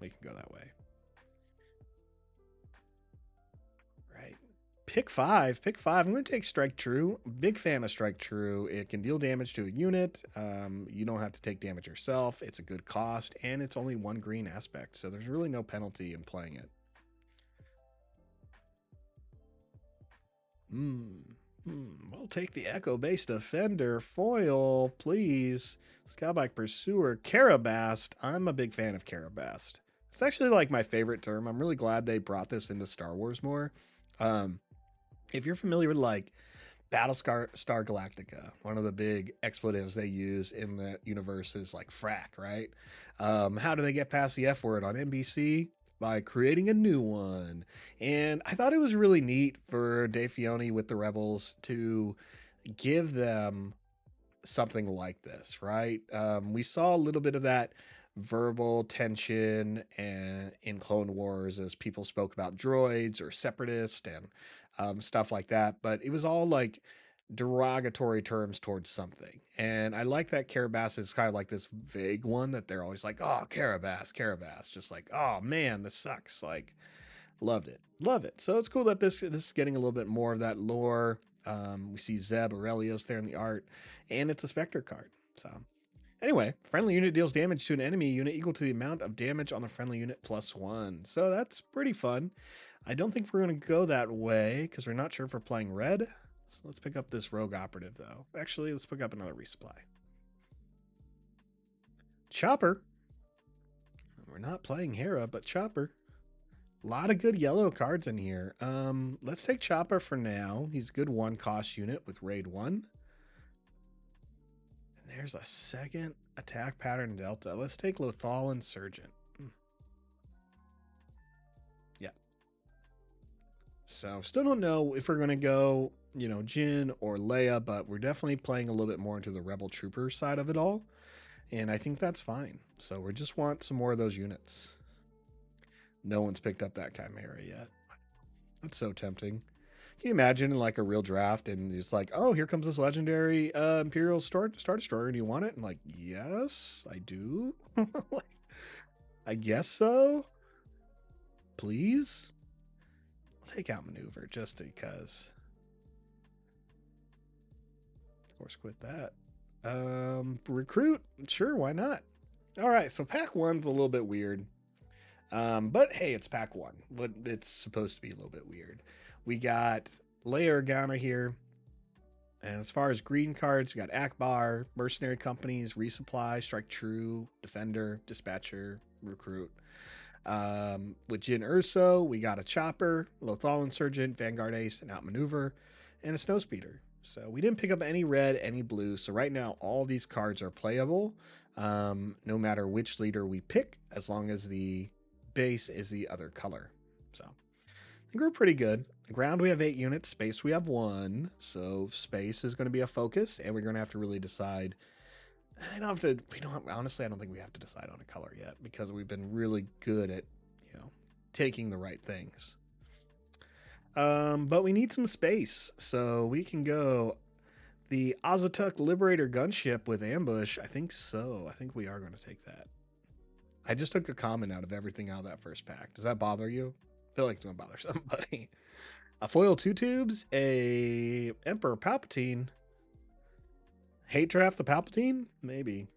Speaker 1: we can go that way. Right. Pick 5. Pick 5. I'm going to take Strike True. Big fan of Strike True. It can deal damage to a unit. You don't have to take damage yourself. It's a good cost. And it's only 1 green aspect. So there's really no penalty in playing it. We'll take the Echo-based Defender foil, please. Scoutbike Pursuer, Carabast. I'm a big fan of Carabast. It's actually like my favorite term. I'm really glad they brought this into Star Wars more. If you're familiar with like Battlestar Galactica, one of the big expletives they use in the universe is like frack, right? How do they get past the F word on NBC? By creating a new one. And I thought it was really neat for Dave Filoni with the Rebels to give them something like this, right? We saw a little bit of that verbal tension and in Clone Wars as people spoke about droids or separatists and stuff like that, but it was all like derogatory terms towards something. And I like that Carabas is kind of like this vague one that they're always like, oh, Carabas, Carabas, just like, oh man, this sucks. Like, loved it, love it. So it's cool that this is getting a little bit more of that lore. We see Zeb Aurelios there in the art, and it's a Spectre card. So anyway, friendly unit deals damage to an enemy unit equal to the amount of damage on the friendly unit +1. So that's pretty fun. I don't think we're going to go that way because we're not sure if we're playing red. So let's pick up this rogue operative though. Actually, let's pick up another resupply. Chopper. We're not playing Hera, but Chopper. A lot of good yellow cards in here. Let's take Chopper for now. He's a good 1-cost unit with raid 1. And there's a second attack pattern delta. Let's take Lothal Insurgent. Yeah. So still don't know if we're going to go, you know, Jin or Leia, but we're definitely playing a little bit more into the Rebel Trooper side of it all. And I think that's fine. So we just want some more of those units. No one's picked up that Chimera yet. That's so tempting. Can you imagine in like a real draft and it's like, oh, here comes this legendary Imperial Star Destroyer. Do you want it? And like, yes, I do. Like, I guess so. Please. I'll take out Maneuver just because. Of course, quit that. Recruit. Sure, why not? All right, so pack 1's a little bit weird. But hey, it's pack 1. But it's supposed to be a little bit weird. We got Leia Organa here. And as far as green cards, we got Akbar, Mercenary Companies, Resupply, Strike True, Defender, Dispatcher, Recruit. With Jin Urso, we got a Chopper, Lothal Insurgent, Vanguard Ace, and Outmaneuver, and a Snowspeeder. So we didn't pick up any red, any blue. So right now, all these cards are playable, no matter which leader we pick, as long as the base is the other color. So I think we're pretty good. Ground, we have 8 units. Space, we have 1. So space is going to be a focus, and we're going to have to really decide. Honestly, I don't think we have to decide on a color yet because we've been really good at, you know, taking the right things. But we need some space, so we can go the Azatuk Liberator gunship with ambush. I think so. I think we are going to take that. I just took a common out of everything out of that first pack. Does that bother you? I feel like it's going to bother somebody. A foil 2 tubes, a Emperor Palpatine. Hate draft the Palpatine? Maybe.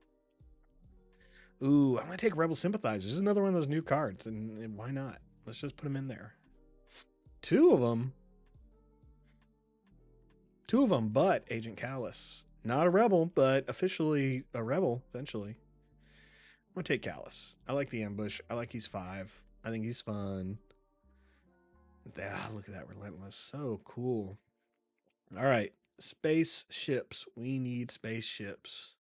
Speaker 1: Ooh, I'm going to take Rebel Sympathizers. This is another one of those new cards, and why not? Let's just put them in there. 2 of them. 2 of them, but Agent Callus. Not a rebel, but officially a rebel, eventually. I'm going to take Callus. I like the ambush. I like he's 5. I think he's fun. Look at that Relentless. So cool. All right. Spaceships. We need spaceships.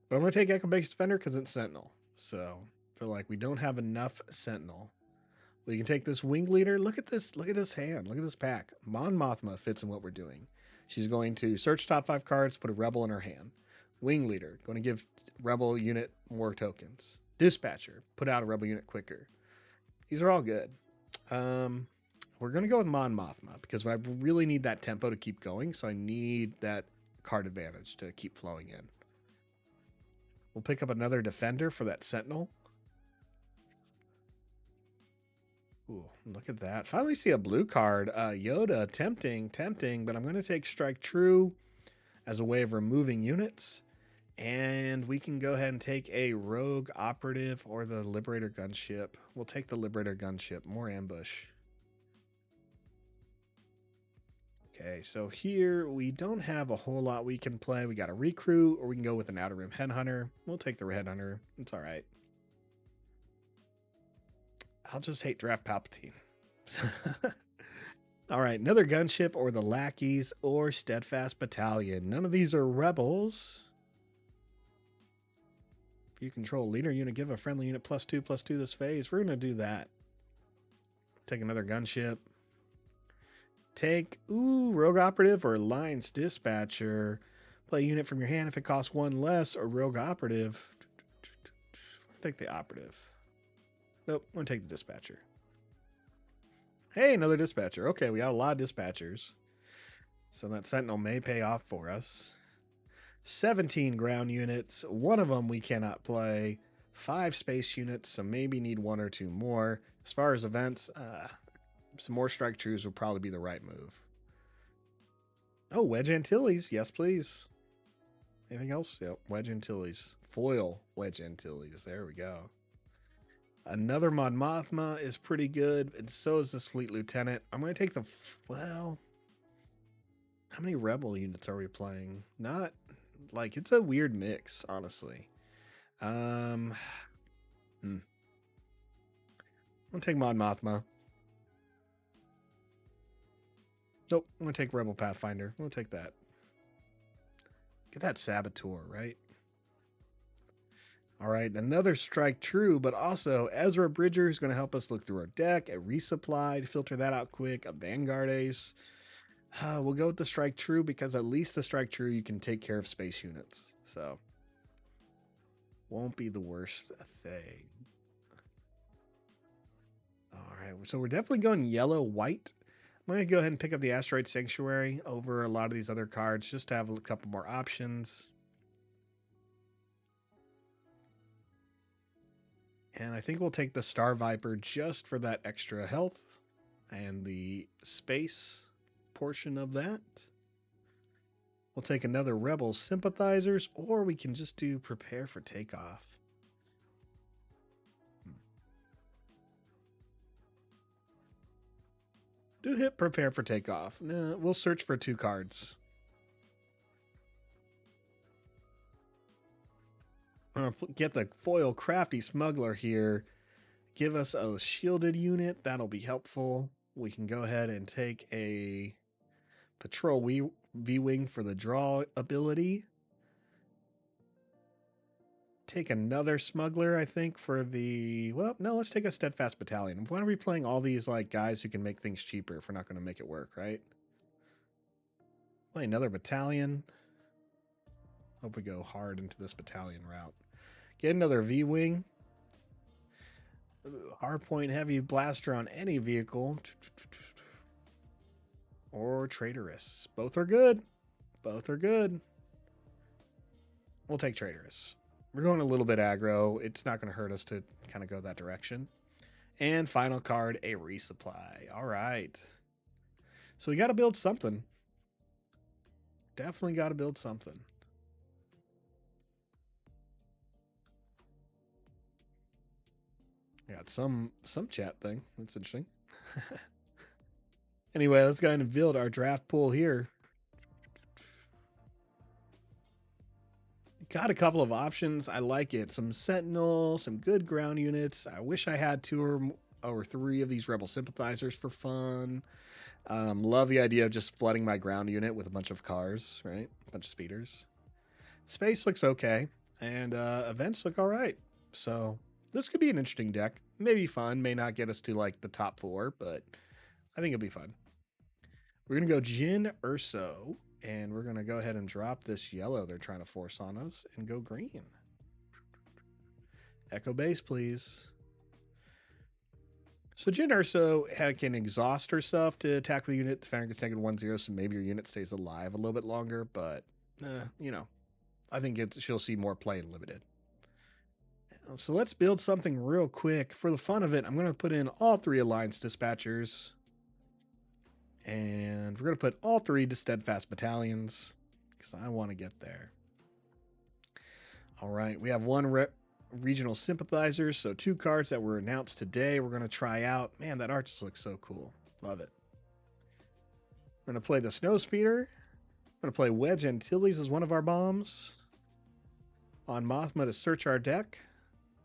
Speaker 1: But I'm going to take Echo-Based Defender because it's Sentinel. So I feel like we don't have enough Sentinel. We can take this Wing Leader. Look at this. Look at this hand. Look at this pack. Mon Mothma fits in what we're doing. She's going to search top 5 cards, put a Rebel in her hand. Wing Leader, going to give Rebel unit more tokens. Dispatcher, put out a Rebel unit quicker. These are all good. We're going to go with Mon Mothma because I really need that tempo to keep going. So I need that card advantage to keep flowing in. We'll pick up another Defender for that Sentinel. Ooh, look at that. Finally see a blue card. Yoda, tempting, but I'm going to take Strike True as a way of removing units. And we can go ahead and take a Rogue Operative or the Liberator Gunship. We'll take the Liberator Gunship. More ambush. Okay, so here we don't have a whole lot we can play. We got a Recruit, or we can go with an Outer Rim Headhunter. We'll take the Headhunter. It's all right. I'll just hate draft Palpatine. All right, another gunship or the Lackeys or Steadfast Battalion. None of these are rebels. If you control leader unit, give a friendly unit +2/+2 this phase. We're going to do that. Take another gunship. Take, Rogue Operative or Alliance Dispatcher. Play a unit from your hand if it costs one less, or rogue operative. Take the operative. Nope, I'm going to take the dispatcher. Hey, another dispatcher. Okay, we got a lot of dispatchers. So that sentinel may pay off for us. 17 ground units. One of them we cannot play. 5 space units, so maybe need 1 or 2 more. As far as events, some more strike trues would probably be the right move. Oh, Wedge Antilles. Yes, please. Anything else? Yep, Wedge Antilles. Foil Wedge Antilles. There we go. Another Mon Mothma is pretty good, and so is this Fleet Lieutenant. I'm going to take the... Well, how many Rebel units are we playing? Not... Like, it's a weird mix, honestly. I'm going to take Mon Mothma. Nope, I'm going to take Rebel Pathfinder. We'll take that. Get that Saboteur, right? All right, another Strike True, but also Ezra Bridger is going to help us look through our deck, a resupply to filter that out quick, a Vanguard Ace. We'll go with the Strike True because at least the Strike True you can take care of space units. So, won't be the worst thing. All right, so we're definitely going yellow-white. I'm going to go ahead and pick up the Asteroid Sanctuary over a lot of these other cards just to have a couple more options. And I think we'll take the Star Viper just for that extra health and the space portion of that. We'll take another Rebel Sympathizers, or we can just do Prepare for Takeoff. Do hit Prepare for Takeoff. Nah, we'll search for 2 cards. I'm gonna get the foil Crafty Smuggler here. Give us a shielded unit. That'll be helpful. We can go ahead and take a Patrol V-Wing for the draw ability. Take another Smuggler, I think, for the... Well, no, let's take a Steadfast Battalion. Why are we playing all these like guys who can make things cheaper if we're not going to make it work, right? Play another Battalion. Hope we go hard into this Battalion route. Get another V-Wing. Hardpoint Heavy Blaster on any vehicle. Or Traitorous. Both are good. Both are good. We'll take Traitorous. We're going a little bit aggro. It's not going to hurt us to kind of go that direction. And final card, a resupply. All right. So we got to build something. Definitely got to build something. I got some chat thing. That's interesting. Anyway, let's go ahead and build our draft pool here. Got a couple of options. I like it. Some Sentinel, some good ground units. I wish I had 2 or 3 of these Rebel Sympathizers for fun. Love the idea of just flooding my ground unit with a bunch of cars, right? A bunch of speeders. Space looks okay. And events look all right. So this could be an interesting deck. Maybe fun. May not get us to like the top 4, but I think it'll be fun. We're going to go Jyn Erso. And we're going to go ahead and drop this yellow they're trying to force on us and go green. Echo base, please. So Jyn Erso can exhaust herself to attack the unit. The defender gets negative 1/0, so maybe your unit stays alive a little bit longer. But, you know, I think she'll see more play in limited. So let's build something real quick. For the fun of it, I'm going to put in all 3 Alliance Dispatchers. And we're going to put all 3 to Steadfast Battalions because I want to get there. All right, we have 1 Regional Sympathizer, so 2 cards that were announced today we're going to try out. Man, that art just looks so cool. Love it. I'm going to play the Snowspeeder. I'm going to play Wedge Antilles as one of our bombs. On Mothma to search our deck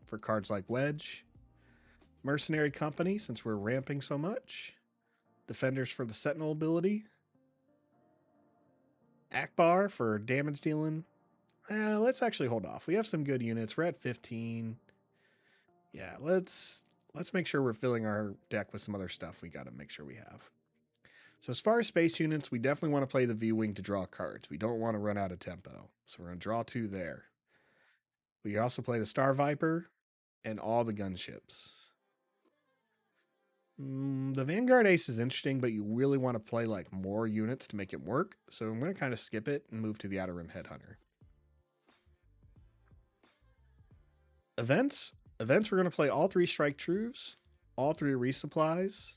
Speaker 1: for cards like Wedge. Mercenary Company, since we're ramping so much. Defenders for the Sentinel ability. Akbar for damage dealing. Let's actually hold off. We have some good units. We're at 15. Yeah, let's make sure we're filling our deck with some other stuff we got to make sure we have. So as far as space units, we definitely want to play the V-Wing to draw cards. We don't want to run out of tempo. So we're going to draw 2 there. We also play the Star Viper and all the gunships. The Vanguard Ace is interesting, but you really want to play like more units to make it work. So I'm going to kind of skip it and move to the Outer Rim Headhunter. Events, we're going to play all 3 Strike Trues, all 3 resupplies,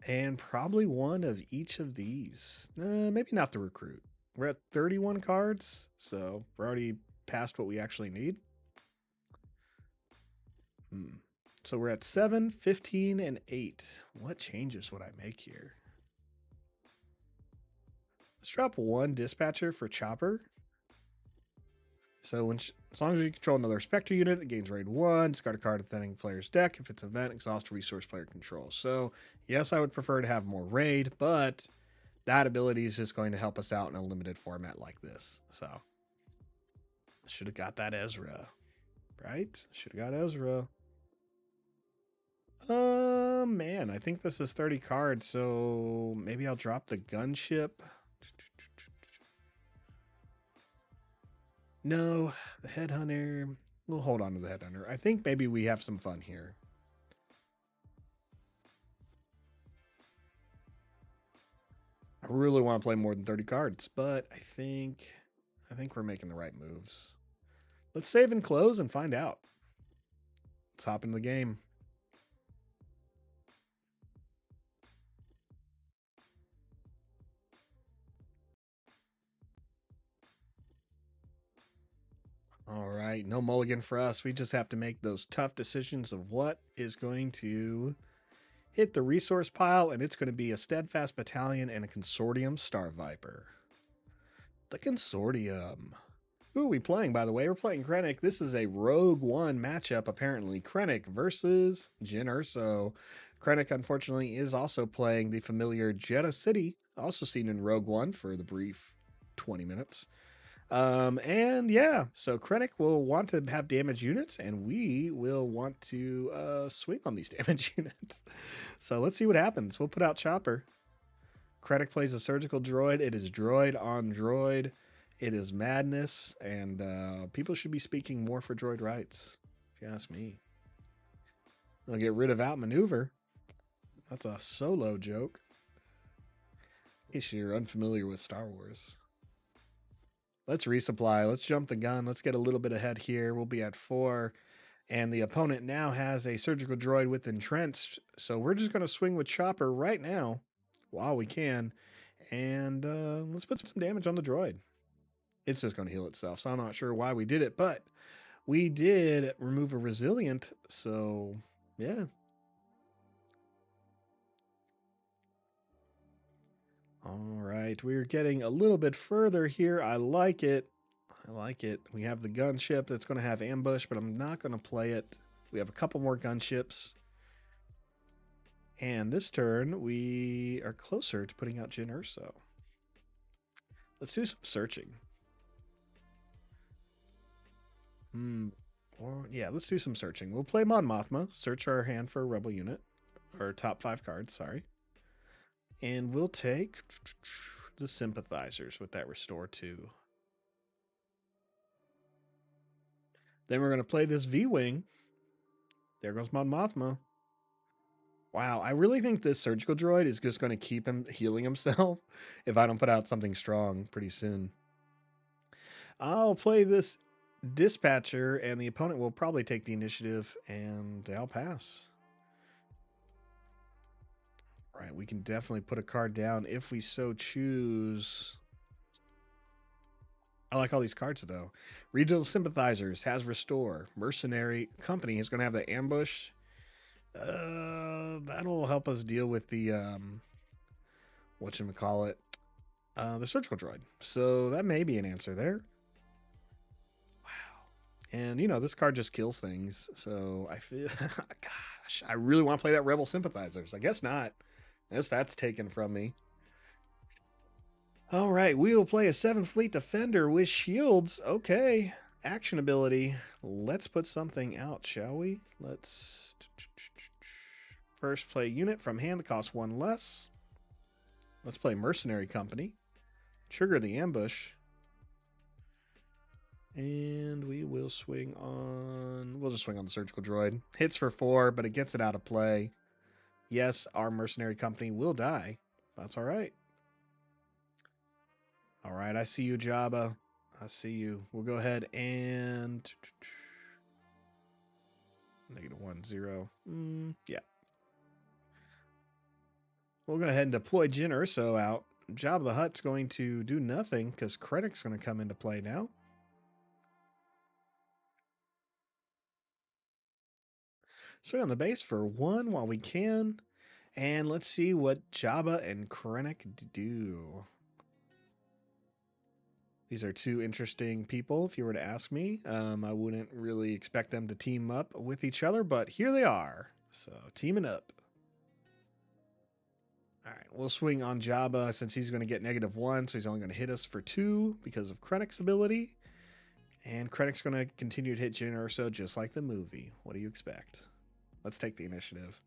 Speaker 1: and probably one of each of these. Maybe not the recruit. We're at 31 cards, so we're already past what we actually need. So we're at 7, 15, and 8. What changes would I make here? Let's drop 1 dispatcher for Chopper. So as long as you control another Spectre unit, it gains raid 1. Discard a card within player's deck. If it's an event, exhaust a resource player controls. So yes, I would prefer to have more raid, but that ability is just going to help us out in a limited format like this. So should have got that Ezra, right? Should have got Ezra. Man, I think this is 30 cards, so maybe I'll drop the gunship. No, the Headhunter. We'll hold on to the Headhunter. I think maybe we have some fun here. I really want to play more than 30 cards, but I think we're making the right moves. Let's save and close and find out. Let's hop into the game. All right, no mulligan for us. We just have to make those tough decisions of what is going to hit the resource pile, and it's going to be a Steadfast Battalion and a Consortium Star Viper. The Consortium. Who are we playing, by the way? We're playing Krennic. This is a Rogue One matchup, apparently. Krennic versus Jyn Erso. Krennic, unfortunately, is also playing the familiar Jeddah City, also seen in Rogue One for the brief 20 minutes. And yeah, so Krennic will want to have damage units, and we will want to swing on these damage units. So let's see what happens. We'll put out Chopper. Krennic plays a surgical droid. It is droid on droid. It is madness, and people should be speaking more for droid rights, if you ask me. I'll get rid of outmaneuver. That's a solo joke. In case you're unfamiliar with Star Wars. Let's resupply. Let's jump the gun. Let's get a little bit ahead here. We'll be at 4. And the opponent now has a surgical droid with entrenched. So we're just going to swing with Chopper right now while we can. And let's put some damage on the droid. It's just going to heal itself. So I'm not sure why we did it. But we did remove a resilient. So yeah. All right, we're getting a little bit further here. I like it. I like it. We have the gunship that's going to have ambush, but I'm not going to play it. We have a couple more gunships. And this turn, we are closer to putting out Jyn Erso. Let's do some searching. Yeah, let's do some searching. We'll play Mon Mothma, search our hand for a rebel unit, or top 5 cards, sorry. And we'll take the sympathizers with that restore 2. Then we're going to play this V-Wing. There goes Mon Mothma. Wow, I really think this surgical droid is just going to keep him healing himself if I don't put out something strong pretty soon. I'll play this dispatcher, and the opponent will probably take the initiative, and I'll pass. Right, we can definitely put a card down if we so choose. I like all these cards, though. Regional Sympathizers has Restore. Mercenary Company is going to have the Ambush. That'll help us deal with the, whatchamacallit, the Surgical Droid. So that may be an answer there. Wow. And, you know, this card just kills things. So I feel, gosh, I really want to play that Rebel Sympathizers. I guess not. I guess that's taken from me. All right, we will play a 7th Fleet Defender with shields. Okay, action ability. Let's put something out, shall we? Let's... First play unit from hand that costs 1 less. Let's play Mercenary Company. Trigger the ambush. And we will swing on... We'll just swing on the Surgical Droid. Hits for 4, but it gets it out of play. Yes, our Mercenary Company will die. That's all right. All right, I see you, Jabba. I see you. We'll go ahead and... -1, 0. Yeah. We'll go ahead and deploy Jyn Erso out. Jabba the Hutt's going to do nothing because Krennic's going to come into play now. Swing on the base for 1 while we can. And let's see what Jabba and Krennic do. These are 2 interesting people, if you were to ask me. I wouldn't really expect them to team up with each other, but here they are. So, teaming up. All right, we'll swing on Jabba since he's going to get -1, so he's only going to hit us for 2 because of Krennic's ability. And Krennic's going to continue to hit Jyn Erso just like the movie. What do you expect? Let's take the initiative.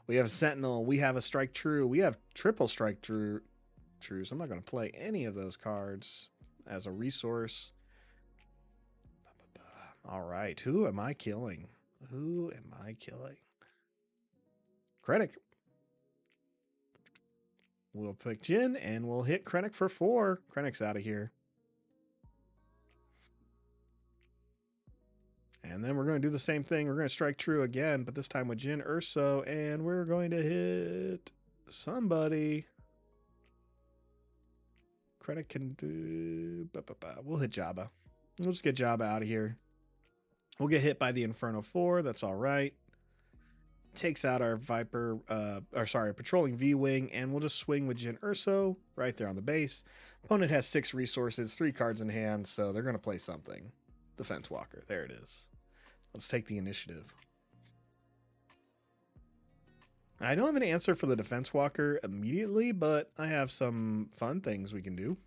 Speaker 1: We have a Sentinel. We have a Strike True. We have triple Strike Trues. I'm not going to play any of those cards as a resource. All right, who am I killing? Who am I killing? Krennic. We'll pick Jyn and we'll hit Krennic for 4. Krennic's out of here. And then we're going to do the same thing. We're going to Strike True again, but this time with Jyn Erso, and we're going to hit somebody. Krennic can do... We'll hit Jabba. We'll just get Jabba out of here. We'll get hit by the Inferno 4. That's all right. Takes out our Viper, patrolling V-Wing, and we'll just swing with Jyn Erso right there on the base. Opponent has 6 resources, 3 cards in hand, so they're going to play something. Defense Walker. There it is. Let's take the initiative. I don't have an answer for the Defense Walker immediately, but I have some fun things we can do.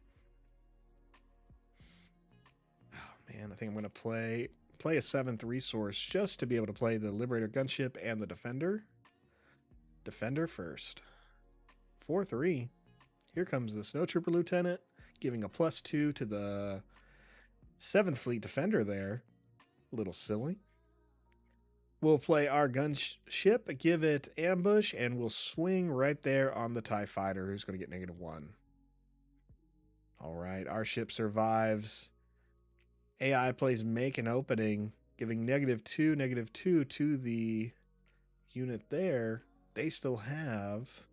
Speaker 1: Oh man, I think I'm going to play a 7th resource just to be able to play the Liberator Gunship and the Defender. Defender first. 4-3. Here comes the Snowtrooper Lieutenant, giving a +2 to the 7th Fleet Defender there. A little silly. We'll play our gunship, give it ambush, and we'll swing right there on the TIE Fighter, who's going to get -1. All right, our ship survives. AI plays make an opening, giving -2, -2 to the unit there. They still have...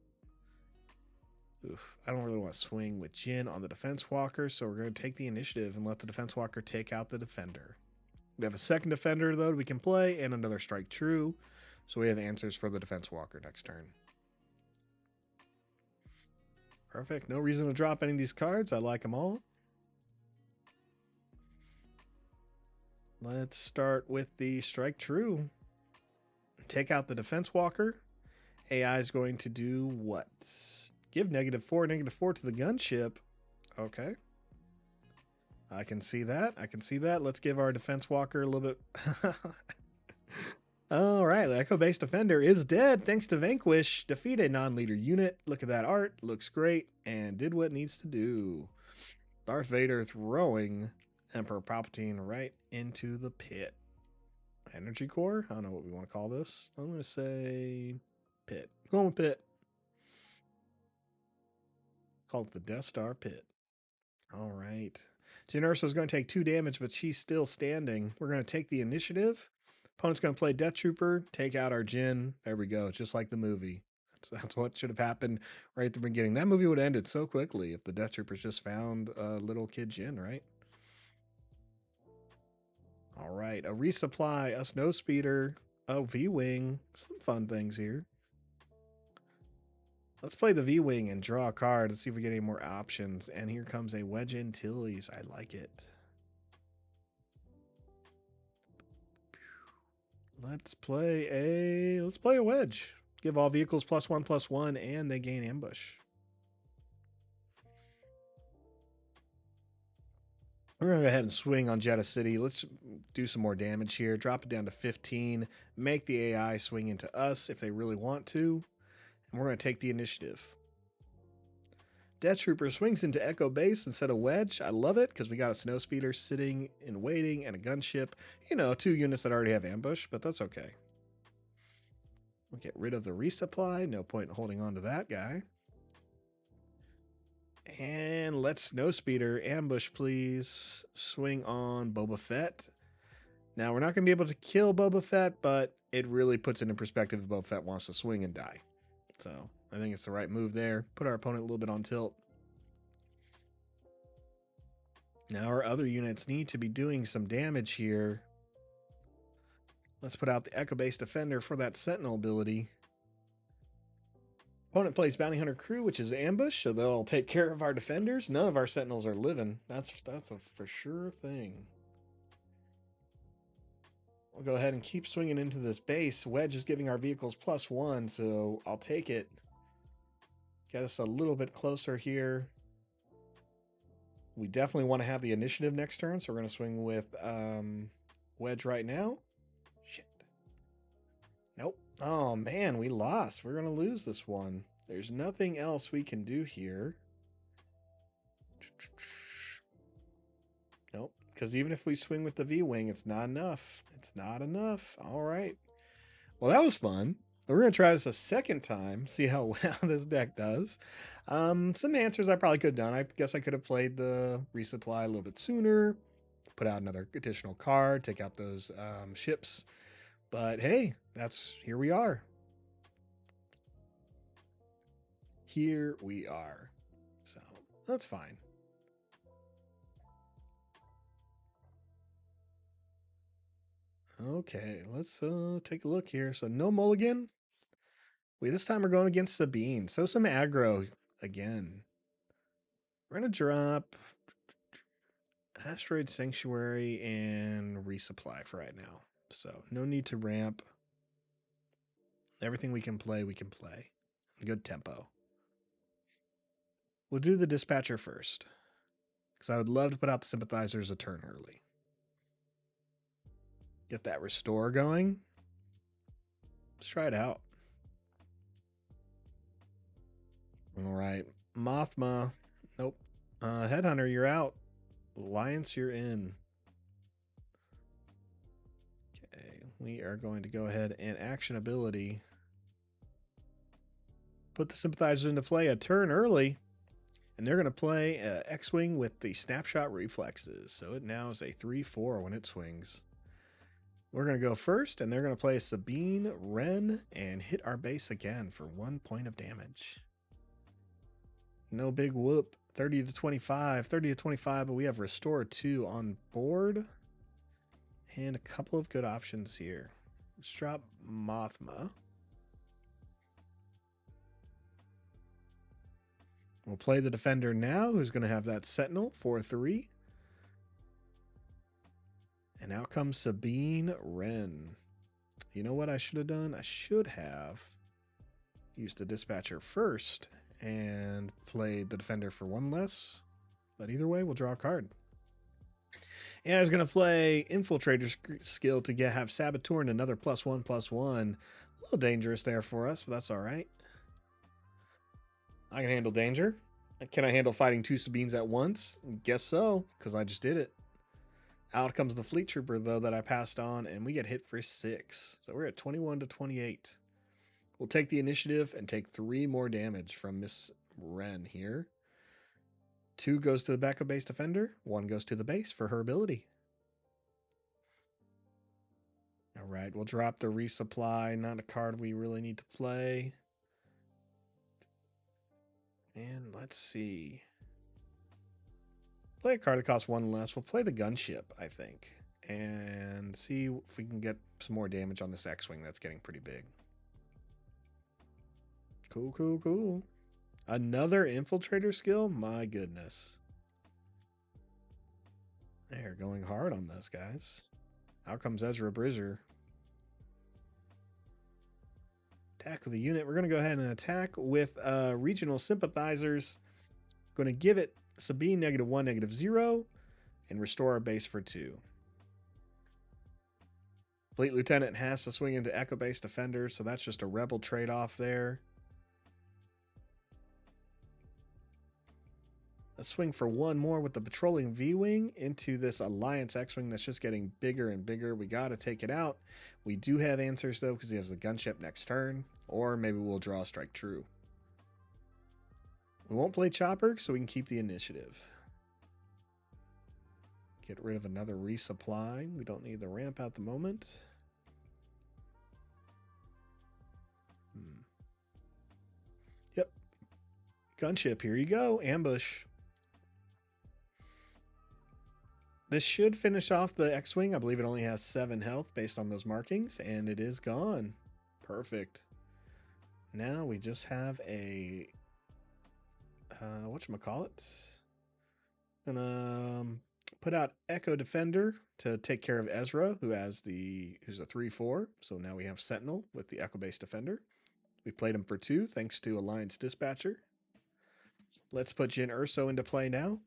Speaker 1: Oof, I don't really want to swing with Jyn on the Defense Walker, so we're going to take the initiative and let the Defense Walker take out the Defender. We have a 2nd Defender, though, we can play, and another Strike True, so we have answers for the Defense Walker next turn. Perfect. No reason to drop any of these cards. I like them all. Let's start with the Strike True. Take out the Defense Walker. AI is going to do what? Give -4 to the gunship. Okay. I can see that. I can see that. Let's give our Defense Walker a little bit. All right. The Echo Base Defender is dead thanks to Vanquish. Defeat a non-leader unit. Look at that art. Looks great. And did what it needs to do. Darth Vader throwing Emperor Palpatine right into the pit. Energy core? I don't know what we want to call this. I'm going to say pit. Going with pit. Call it the Death Star pit. All right. Jyn Erso is going to take 2 damage, but she's still standing. We're going to take the initiative. Opponent's going to play Death Trooper, take out our Jyn. There we go, just like the movie. That's what should have happened right at the beginning. That movie would have ended so quickly if the Death Troopers just found little kid Jyn, right? All right, a resupply, a snow speeder, a V-Wing. Some fun things here. Let's play the V-Wing and draw a card. Let's see if we get any more options. And here comes a Wedge Antilles. I like it. Let's play a wedge. Give all vehicles +1/+1, and they gain ambush. We're going to go ahead and swing on Jeddah City. Let's do some more damage here. Drop it down to 15. Make the AI swing into us if they really want to. And we're going to take the initiative. Death Trooper swings into Echo Base instead of Wedge. I love it because we got a Snowspeeder sitting in waiting and a gunship. You know, 2 units that already have ambush, but that's okay. We'll get rid of the resupply. No point in holding on to that guy. And let's Snowspeeder ambush, please. Swing on Boba Fett. Now, we're not going to be able to kill Boba Fett, but it really puts it in perspective if Boba Fett wants to swing and die. So I think it's the right move there. Put our opponent a little bit on tilt. Now our other units need to be doing some damage here. Let's put out the Echo Base Defender for that Sentinel ability. Opponent plays Bounty Hunter Crew, which is ambush, so they'll take care of our defenders. None of our Sentinels are living. That's a for sure thing. We'll go ahead and keep swinging into this base. Wedge is giving our vehicles +1, so I'll take it. Get us a little bit closer here. We definitely want to have the initiative next turn, so we're going to swing with Wedge right now. Shit. Nope. Oh, man, we lost. We're going to lose this one. There's nothing else we can do here. Nope. Because even if we swing with the V-Wing, it's not enough. It's not enough. All right. Well, that was fun. We're going to try this a second time, see how well this deck does. Some answers I probably could have done. I guess I could have played the resupply a little bit sooner, put out another additional card, take out those ships. But hey, here we are. Here we are. So that's fine. Okay, let's take a look here. So no mulligan. This time we're going against Sabine. So some aggro again. We're going to drop Asteroid Sanctuary and resupply for right now. So no need to ramp. Everything we can play, we can play. Good tempo. We'll do the dispatcher first, because I would love to put out the sympathizers a turn early. Get that restore going. Let's try it out. All right. Mothma. Nope. Headhunter, you're out. Alliance, you're in. Okay. We are going to go ahead and action ability. Put the sympathizers into play a turn early. And they're going to play X-Wing with the snapshot reflexes. So it now is a 3-4 when it swings. We're going to go first, and they're going to play Sabine Wren and hit our base again for 1 point of damage. No big whoop. 30 to 25. 30 to 25, but we have Restore 2 on board. And a couple of good options here. Let's drop Mothma. We'll play the defender now, who's going to have that Sentinel, 4-3. And out comes Sabine Wren. You know what I should have done? I should have used the dispatcher first and played the defender for 1 less. But either way, we'll draw a card. And I was going to play Infiltrator's skill to have Saboteur and another +1/+1. A little dangerous there for us, but that's all right. I can handle danger. Can I handle fighting 2 Sabines at once? Guess so, because I just did it. Out comes the Fleet Trooper, though, that I passed on, and we get hit for 6. So we're at 21 to 28. We'll take the initiative and take 3 more damage from Miss Wren here. 2 goes to the backup base defender. 1 goes to the base for her ability. All right, we'll drop the resupply. Not a card we really need to play. And let's see. Play a card that costs 1 less. We'll play the gunship, I think, and see if we can get some more damage on this X-Wing that's getting pretty big. Cool, cool, cool. Another infiltrator skill? My goodness. They're going hard on this, guys. Out comes Ezra Bridger. Attack with the unit. We're going to go ahead and attack with regional sympathizers. Going to give it Sabine -1, -0. and restore our base for 2. Fleet Lieutenant has to swing into Echo Base Defender, so that's just a Rebel trade-off there. Let's swing for 1 more with the Patrolling V-Wing into this Alliance X-Wing that's just getting bigger and bigger. We got to take it out. We do have answers, though, because he has the gunship next turn. Or maybe we'll draw a Strike True. We won't play Chopper, so we can keep the initiative. Get rid of another resupply. We don't need the ramp at the moment. Yep. Gunship, here you go. Ambush. This should finish off the X-Wing. I believe it only has 7 health based on those markings, and it is gone. Perfect. Now we just have a whatchamacallit. Gonna put out Echo Defender to take care of Ezra, who's a 3/4. So now we have Sentinel with the Echo Base Defender. We played him for 2 thanks to Alliance Dispatcher. Let's put Jyn Erso into play now.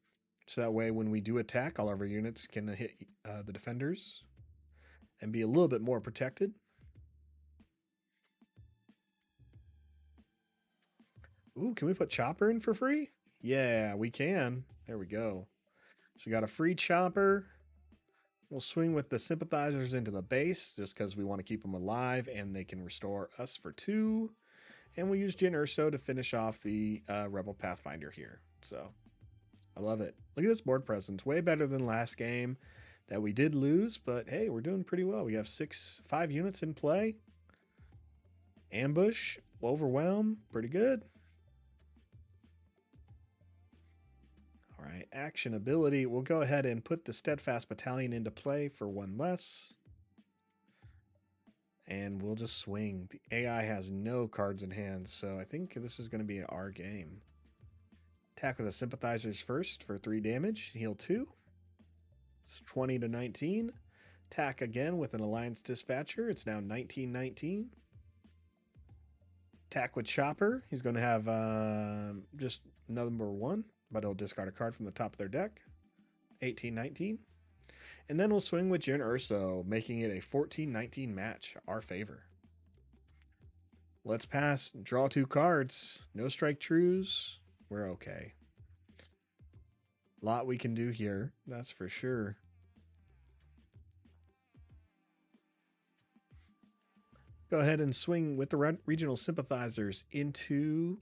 Speaker 1: So that way when we do attack, all of our units can hit the defenders and be a little bit more protected. Ooh, can we put Chopper in for free? Yeah, we can. There we go. So we got a free Chopper. We'll swing with the Sympathizers into the base just because we want to keep them alive and they can restore us for 2. And we'll use Jyn Erso to finish off the Rebel Pathfinder here. So I love it. Look at this board presence. Way better than last game that we did lose, but hey, we're doing pretty well. We have 5 units in play. Ambush, Overwhelm, pretty good. All right, action ability. We'll go ahead and put the Steadfast Battalion into play for 1 less. And we'll just swing. The AI has no cards in hand, so I think this is going to be our game. Attack with the Sympathizers first for 3 damage. Heal 2. It's 20 to 19. Attack again with an Alliance Dispatcher. It's now 19-19. Attack with Chopper. He's going to have just number 1, but he'll discard a card from the top of their deck. 18-19. And then we'll swing with Jyn Erso, making it a 14-19 match, our favor. Let's pass. Draw 2 cards. No Strike Trues. We're okay. Lot we can do here, that's for sure. Go ahead and swing with the Regional Sympathizers into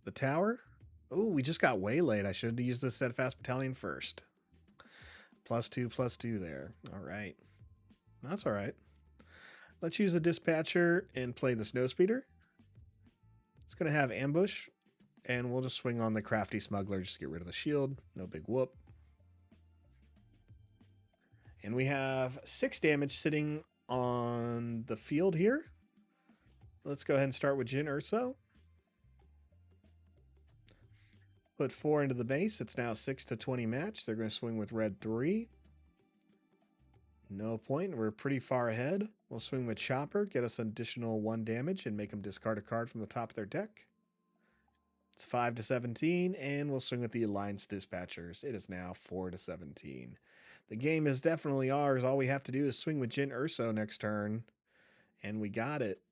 Speaker 1: the tower. Oh, we just got waylaid. I should have used the Steadfast Battalion first. +2/+2 there. All right. That's all right. Let's use the Dispatcher and play the Snowspeeder. It's going to have Ambush. And we'll just swing on the Crafty Smuggler, just get rid of the shield. No big whoop. And we have 6 damage sitting on the field here. Let's go ahead and start with Jyn Erso. Put 4 into the base. It's now 6-20 match. They're going to swing with red 3. No point. We're pretty far ahead. We'll swing with Chopper, get us an additional 1 damage, and make them discard a card from the top of their deck. It's 5-17, and we'll swing with the Alliance Dispatchers. It is now 4-17. The game is definitely ours. All we have to do is swing with Jyn Erso next turn, and we got it.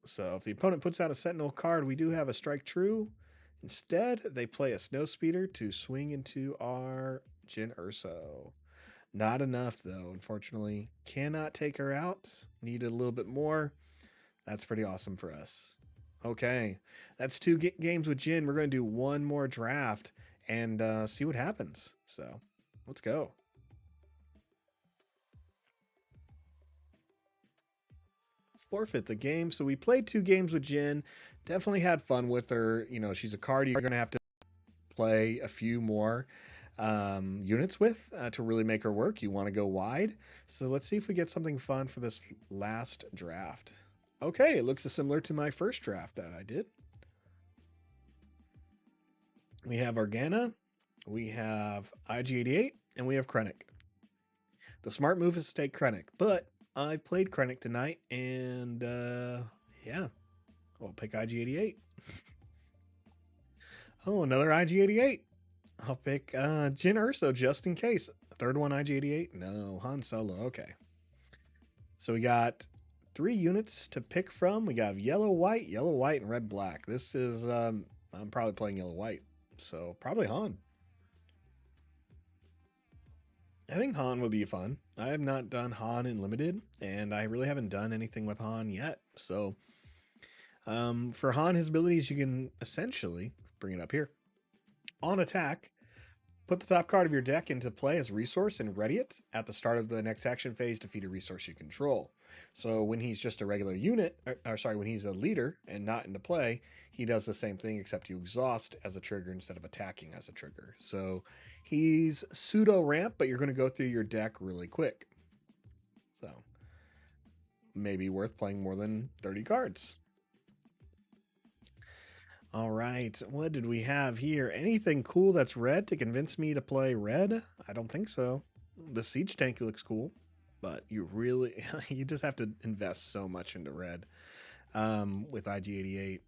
Speaker 1: So if the opponent puts out a Sentinel card, we do have a Strike True. Instead, they play a Snowspeeder to swing into our Jyn Erso. Not enough, though, unfortunately. Cannot take her out. Needed a little bit more. That's pretty awesome for us. Okay, that's 2 games with Jyn. We're going to do 1 more draft and see what happens. So let's go. Forfeit the game. So we played 2 games with Jyn. Definitely had fun with her. You know, she's a card you're going to have to play a few more units with to really make her work. You want to go wide. So let's see if we get something fun for this last draft. Okay, it looks similar to my first draft that I did. We have Organa, we have IG-88, and we have Krennic. The smart move is to take Krennic, but I played Krennic tonight, and yeah, I'll pick IG-88. Oh, another IG-88. I'll pick Jyn Erso just in case. third one IG-88? No, Han Solo. Okay. So we got 3 units to pick from. We got yellow, white, and red, black. This is, I'm probably playing yellow, white. So probably Han. I think Han would be fun. I have not done Han in Limited, and I really haven't done anything with Han yet. So for Han, his abilities, you can essentially bring it up here. On attack, put the top card of your deck into play as resource and ready it. At the start of the next action phase, defeat a resource you control. So when he's just a regular unit, when he's a leader and not into play, he does the same thing except you exhaust as a trigger instead of attacking as a trigger. So he's pseudo ramp, but you're going to go through your deck really quick. So maybe worth playing more than 30 cards. All right, what did we have here? Anything cool that's red to convince me to play red? I don't think so. The siege tank looks cool, but you really, you just have to invest so much into red with IG-88.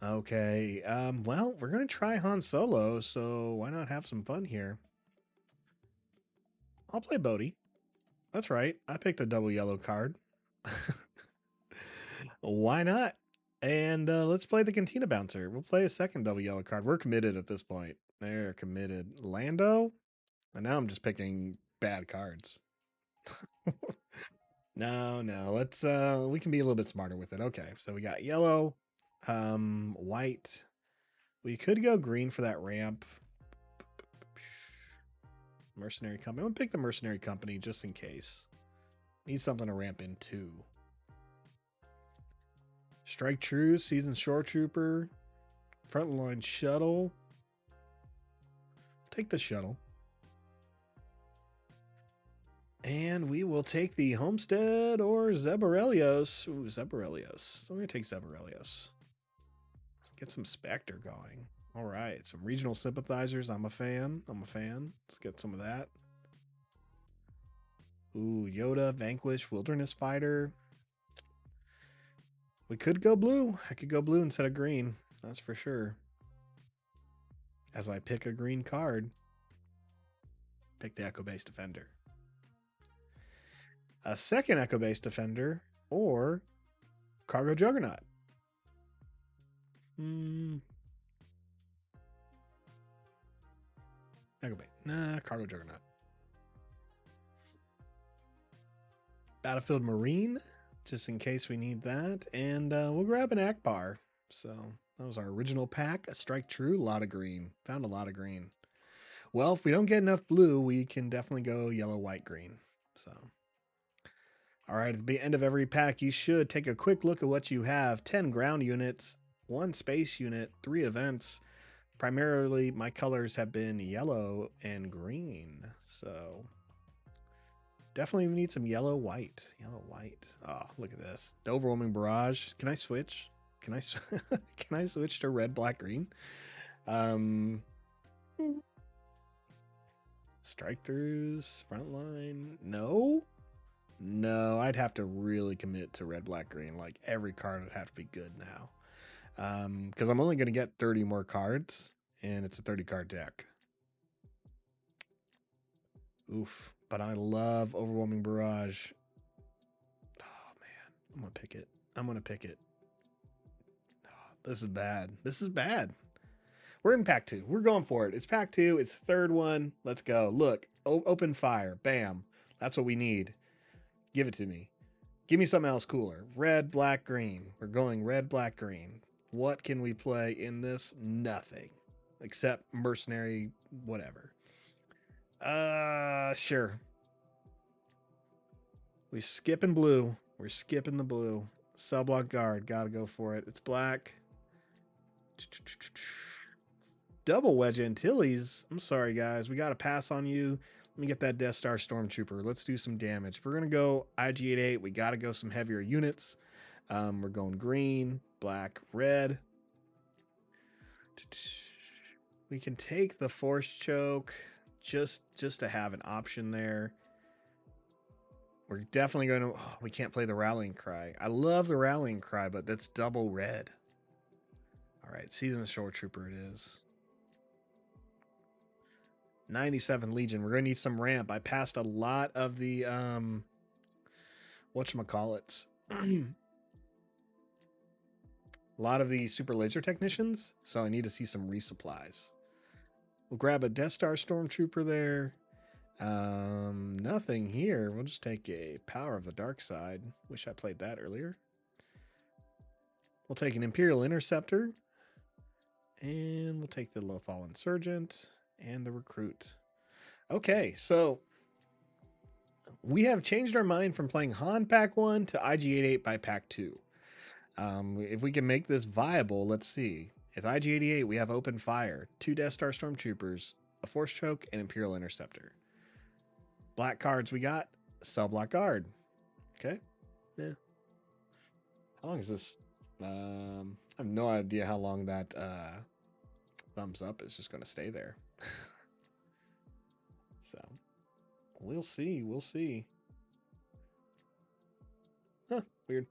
Speaker 1: Okay, well, we're going to try Han Solo, so why not have some fun here? I'll play Bodhi. That's right, I picked a double yellow card. Why not? And let's play the Cantina Bouncer. We'll play a second double yellow card. We're committed at this point. They're committed. Lando? And now I'm just picking bad cards. No, let's we can be a little bit smarter with it. Okay, so we got yellow, white. We could go green for that ramp. Mercenary Company. I'm gonna pick the Mercenary Company just in case. Need something to ramp into. Strike True, Seasoned Shore Trooper, Frontline Shuttle. Take the shuttle. And we will take the Homestead or Zeborelios. Ooh, Zeborelios. So we're going to take Zeborelios. Get some Spectre going. All right, some regional sympathizers. I'm a fan. Let's get some of that. Ooh, Yoda, Vanquish, Wilderness Fighter. We could go blue. I could go blue instead of green. That's for sure. As I pick a green card. Pick the Echo Base Defender. A second Echo Base Defender or Cargo Juggernaut. Echo Base. Nah, Cargo Juggernaut. Battlefield Marine, just in case we need that. And we'll grab an Akbar. So that was our original pack. A Strike True, a lot of green. Found a lot of green. Well, if we don't get enough blue, we can definitely go yellow, white, green. So, all right, at the end of every pack, you should take a quick look at what you have. 10 ground units, 1 space unit, 3 events. Primarily, my colors have been yellow and green. So definitely need some yellow, white. Yellow, white. Oh, look at this. The Overwhelming Barrage. Can I switch? Can I switch to red, black, green? Strike throughs, frontline. No, I'd have to really commit to red, black, green. Like every card would have to be good now. Because I'm only going to get 30 more cards, and it's a 30 card deck. Oof, but I love Overwhelming Barrage. Oh man, I'm gonna pick it. Oh, this is bad. We're in pack 2. We're going for it. It's pack 2. It's the third one. Let's go. Look, open fire. Bam. That's what we need. Give it to me. Give me something else cooler. Red, black, green. We're going red, black, green. What can we play in this? Nothing. Except mercenary, whatever. Sure. We're skipping blue. We're skipping the blue. Subblock guard. Gotta go for it. It's black. Double Wedge Antilles. I'm sorry, guys. We got to pass on you. Let me get that Death Star Stormtrooper. Let's do some damage. If we're going to go IG-88, we got to go some heavier units. We're going green, black, red. We can take the Force Choke just to have an option there. We're definitely going to... Oh, we can't play the Rallying Cry. I love the Rallying Cry, but that's double red. All right, Seasoned Shore Trooper it is. 97 Legion. We're going to need some ramp. I passed a lot of the whatchamacallits. A lot of the super laser technicians, so I need to see some resupplies. We'll grab a Death Star Stormtrooper there. Nothing here. We'll just take a Power of the Dark Side. Wish I played that earlier. We'll take an Imperial Interceptor. And we'll take the Lothal Insurgent and the Recruit. Okay, so we have changed our mind from playing Han Pack 1 to IG-88 by Pack 2. If we can make this viable, let's see. With IG-88, we have Open Fire, 2 Death Star Stormtroopers, a Force Choke, and Imperial Interceptor. Black cards we got, Cell Block Guard. Okay, yeah. How long is this? I have no idea how long that thumbs up is just going to stay there. So, we'll see. We'll see. Huh, weird.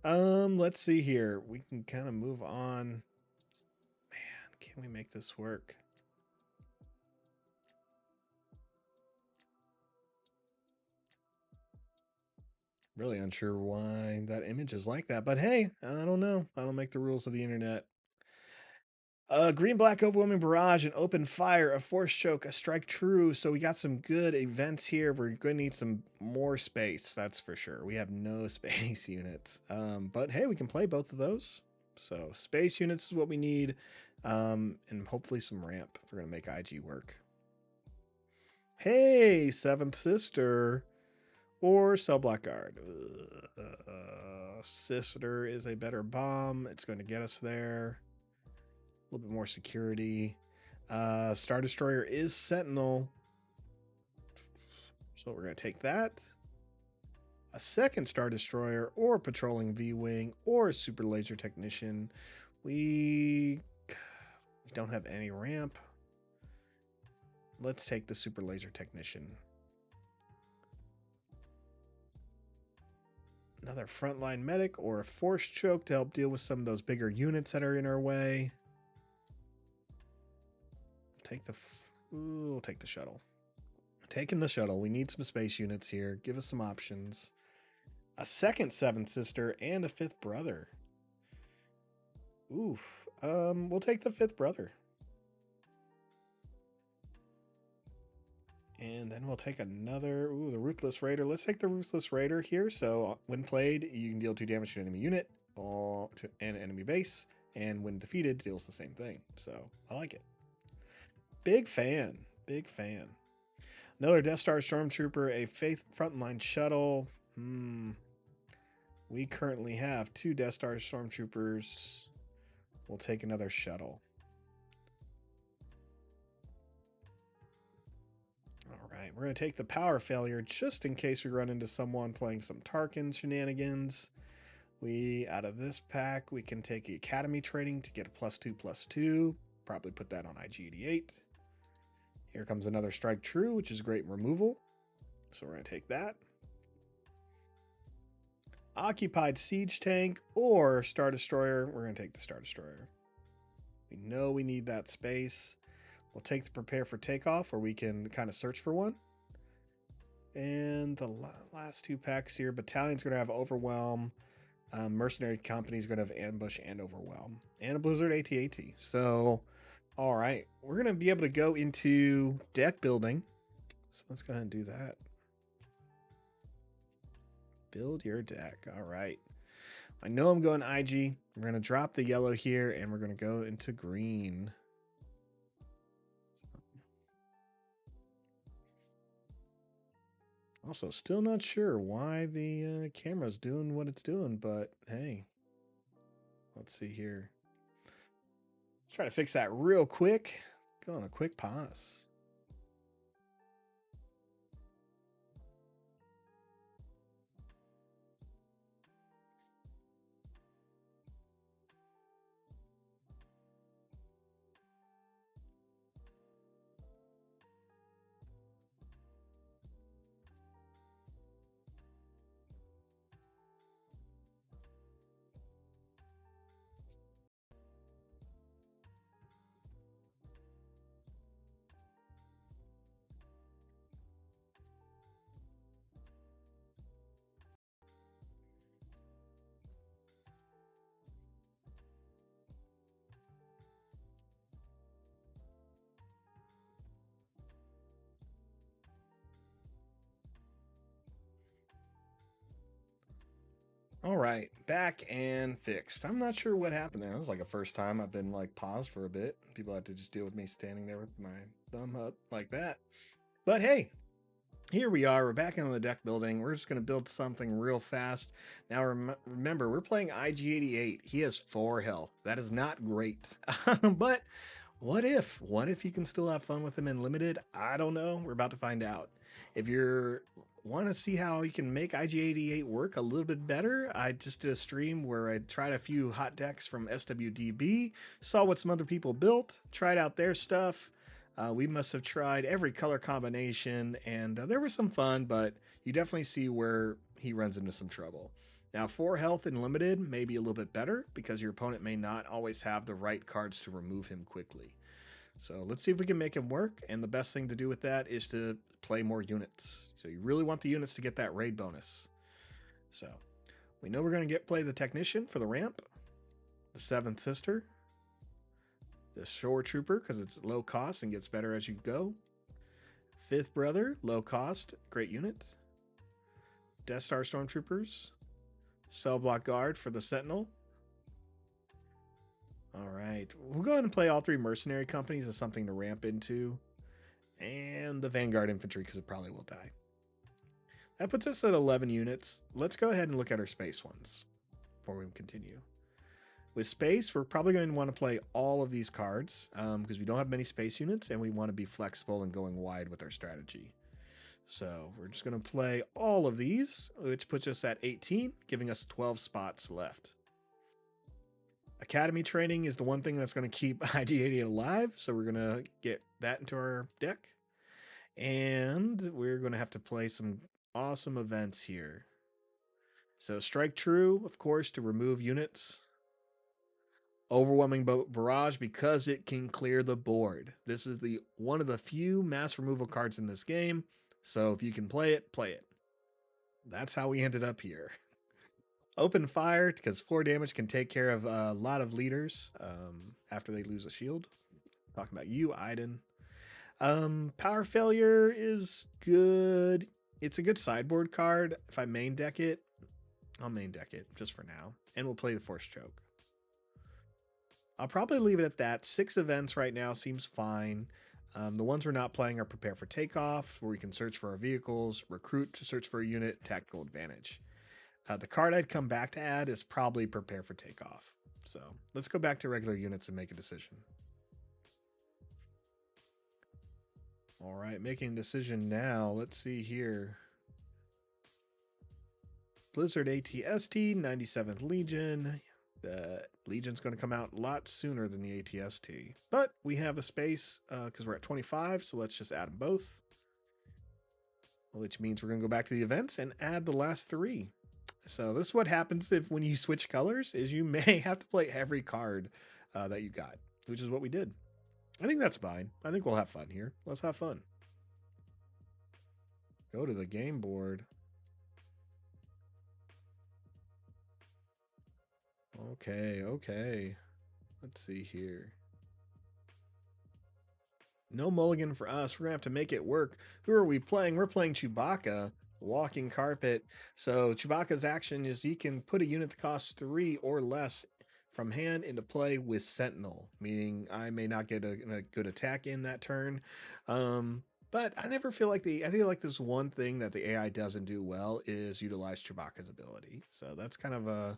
Speaker 1: Let's see here. We can kind of move on. Man, can we make this work? Really unsure why that image is like that, but hey, I don't know. I don't make the rules of the internet. Green, black, overwhelming barrage, an open fire, a force choke, a strike true. So we got some good events here. We're going to need some more space, that's for sure. We have no space units, but hey, we can play both of those. So space units is what we need, and hopefully some ramp if we're going to make IG work. Hey, Seventh Sister or Cell Block Guard. Sister is a better bomb. It's going to get us there. A little bit more security. Star Destroyer is Sentinel. So we're going to take that. A second Star Destroyer or Patrolling V-Wing or Super Laser Technician. We don't have any ramp. Let's take the Super Laser Technician. Another frontline medic or a force choke to help deal with some of those bigger units that are in our way. We'll take the shuttle. Taking the shuttle. We need some space units here. Give us some options. A second Seventh Sister and a fifth brother. Oof. We'll take the fifth brother. And then we'll take another. Ooh, the Ruthless Raider. Let's take the Ruthless Raider here. So when played, you can deal 2 damage to an enemy unit or to an enemy base. And when defeated, deals the same thing. So I like it. Big fan. Big fan. Another Death Star Stormtrooper, a Faith Frontline Shuttle. We currently have 2 Death Star Stormtroopers. We'll take another shuttle. All right, we're going to take the power failure just in case we run into someone playing some Tarkin shenanigans. Out of this pack, we can take the Academy training to get a +2/+2. Probably put that on IG-88. Here comes another Strike True, which is great removal. So we're going to take that. Occupied Siege Tank or Star Destroyer. We're going to take the Star Destroyer. We know we need that space. We'll take the Prepare for Takeoff, or we can kind of search for one. And the last 2 packs here. Battalion's going to have Overwhelm. Mercenary Company is going to have Ambush and Overwhelm. And a Blizzard AT-AT. So... all right, we're going to be able to go into deck building. So let's go ahead and do that. Build your deck. All right. I know I'm going IG. We're going to drop the yellow here, and we're going to go into green. Also, still not sure why the camera's doing what it's doing, but hey, let's see here. Let's try to fix that real quick. Go on a quick pause. All right, back and fixed. I'm not sure what happened there. It was like a first time I've been like paused for a bit. People had to just deal with me standing there with my thumb up like that. But hey, here we are. We're back in the deck building. We're just going to build something real fast. Now, remember, we're playing IG-88. He has 4 health. That is not great. But what if? What if you can still have fun with him in limited? I don't know. We're about to find out. If you're want to see how you can make IG-88 work a little bit better, I just did a stream where I tried a few hot decks from SWDB, saw what some other people built, tried out their stuff. We must have tried every color combination, and there was some fun, but you definitely see where he runs into some trouble. Now, 4 health in limited may be a little bit better because your opponent may not always have the right cards to remove him quickly. So let's see if we can make him work, and the best thing to do with that is to play more units. So you really want the units to get that raid bonus. So we know we're going to play the Technician for the ramp, the 7th Sister, the Shore Trooper because it's low cost and gets better as you go, 5th Brother, low cost, great unit, Death Star Stormtroopers, Cell Block Guard for the Sentinel. All right, we'll go ahead and play all 3 mercenary companies as something to ramp into, and the Vanguard Infantry because it probably will die. That puts us at 11 units. Let's go ahead and look at our space ones before we continue. With space, we're probably going to want to play all of these cards because we don't have many space units and we want to be flexible and going wide with our strategy. So we're just going to play all of these, which puts us at 18, giving us 12 spots left. Academy training is the one thing that's going to keep IG-88 alive, so we're going to get that into our deck. And we're going to have to play some awesome events here. So Strike True, of course, to remove units. Overwhelming Barrage because it can clear the board. This is the one of the few mass removal cards in this game, so if you can play it, play it. That's how we ended up here. Open Fire because 4 damage can take care of a lot of leaders after they lose a shield. Talking about you, Iden. Power Failure is good. It's a good sideboard card. If I main deck it, I'll main deck it just for now, and we'll play the Force Choke. I'll probably leave it at that. 6 events right now seems fine. The ones we're not playing are Prepare for Takeoff, where we can search for our vehicles, Recruit to search for a unit, Tactical Advantage. The card I'd come back to add is probably Prepare for Takeoff. So let's go back to regular units and make a decision. All right, making a decision now. Let's see here. Blizzard ATST, 97th Legion. The Legion's going to come out a lot sooner than the ATST. But we have a space because we're at 25, so let's just add them both. Which means we're going to go back to the events and add the last 3. So this is what happens if when you switch colors, is you may have to play every card that you got, which is what we did. I think that's fine. I think we'll have fun here. Let's have fun. Go to the game board. Okay. Let's see here. No mulligan for us. We're going to have to make it work. Who are we playing? We're playing Chewbacca, Walking Carpet. So Chewbacca's action is he can put a unit that costs 3 or less from hand into play with Sentinel, meaning I may not get a good attack in that turn. But I never feel like I feel like this one thing that the AI doesn't do well is utilize Chewbacca's ability. So that's kind of a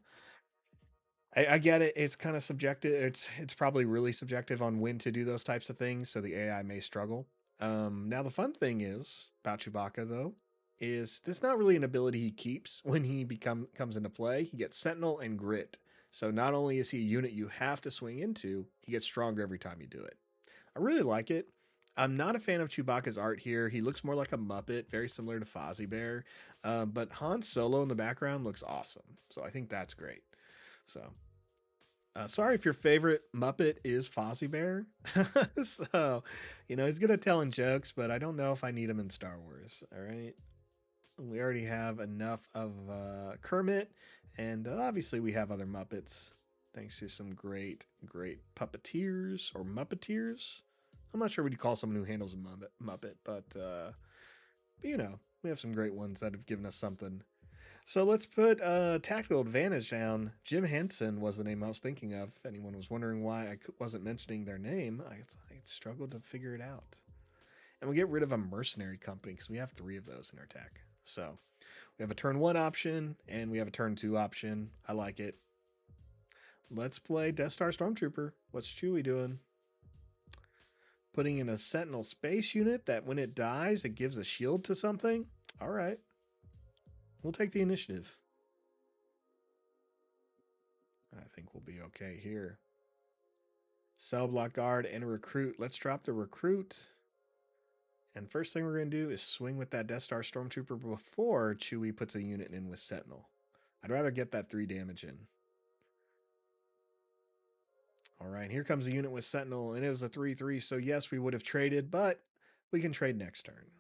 Speaker 1: I get it. It's kind of subjective. It's probably really subjective on when to do those types of things. So the AI may struggle. Now the fun thing is about Chewbacca though is this not really an ability he keeps when he comes into play. He gets Sentinel and Grit. So not only is he a unit you have to swing into, he gets stronger every time you do it. I really like it. I'm not a fan of Chewbacca's art here. He looks more like a Muppet, very similar to Fozzie Bear. But Han Solo in the background looks awesome. So I think that's great. So, sorry if your favorite Muppet is Fozzie Bear. So, he's good at telling jokes, but I don't know if I need him in Star Wars. All right. We already have enough of Kermit, and obviously we have other Muppets, thanks to some great puppeteers or Muppeteers. I'm not sure what you call someone who handles a Muppet, but we have some great ones that have given us something. So let's put tactical advantage down. Jim Henson was the name I was thinking of. If anyone was wondering why I wasn't mentioning their name, I struggled to figure it out. And we get rid of a mercenary company because we have 3 of those in our deck. So we have a turn 1 option and we have a turn 2 option. I like it. Let's play Death Star Stormtrooper. What's Chewie doing? Putting in a Sentinel space unit that when it dies, it gives a shield to something. All right. We'll take the initiative. I think we'll be okay here. Cell block guard and a recruit. Let's drop the recruit. And first thing we're going to do is swing with that Death Star Stormtrooper before Chewie puts a unit in with Sentinel. I'd rather get that 3 damage in. All right, here comes a unit with Sentinel, and it was a 3/3, so yes, we would have traded, but we can trade next turn.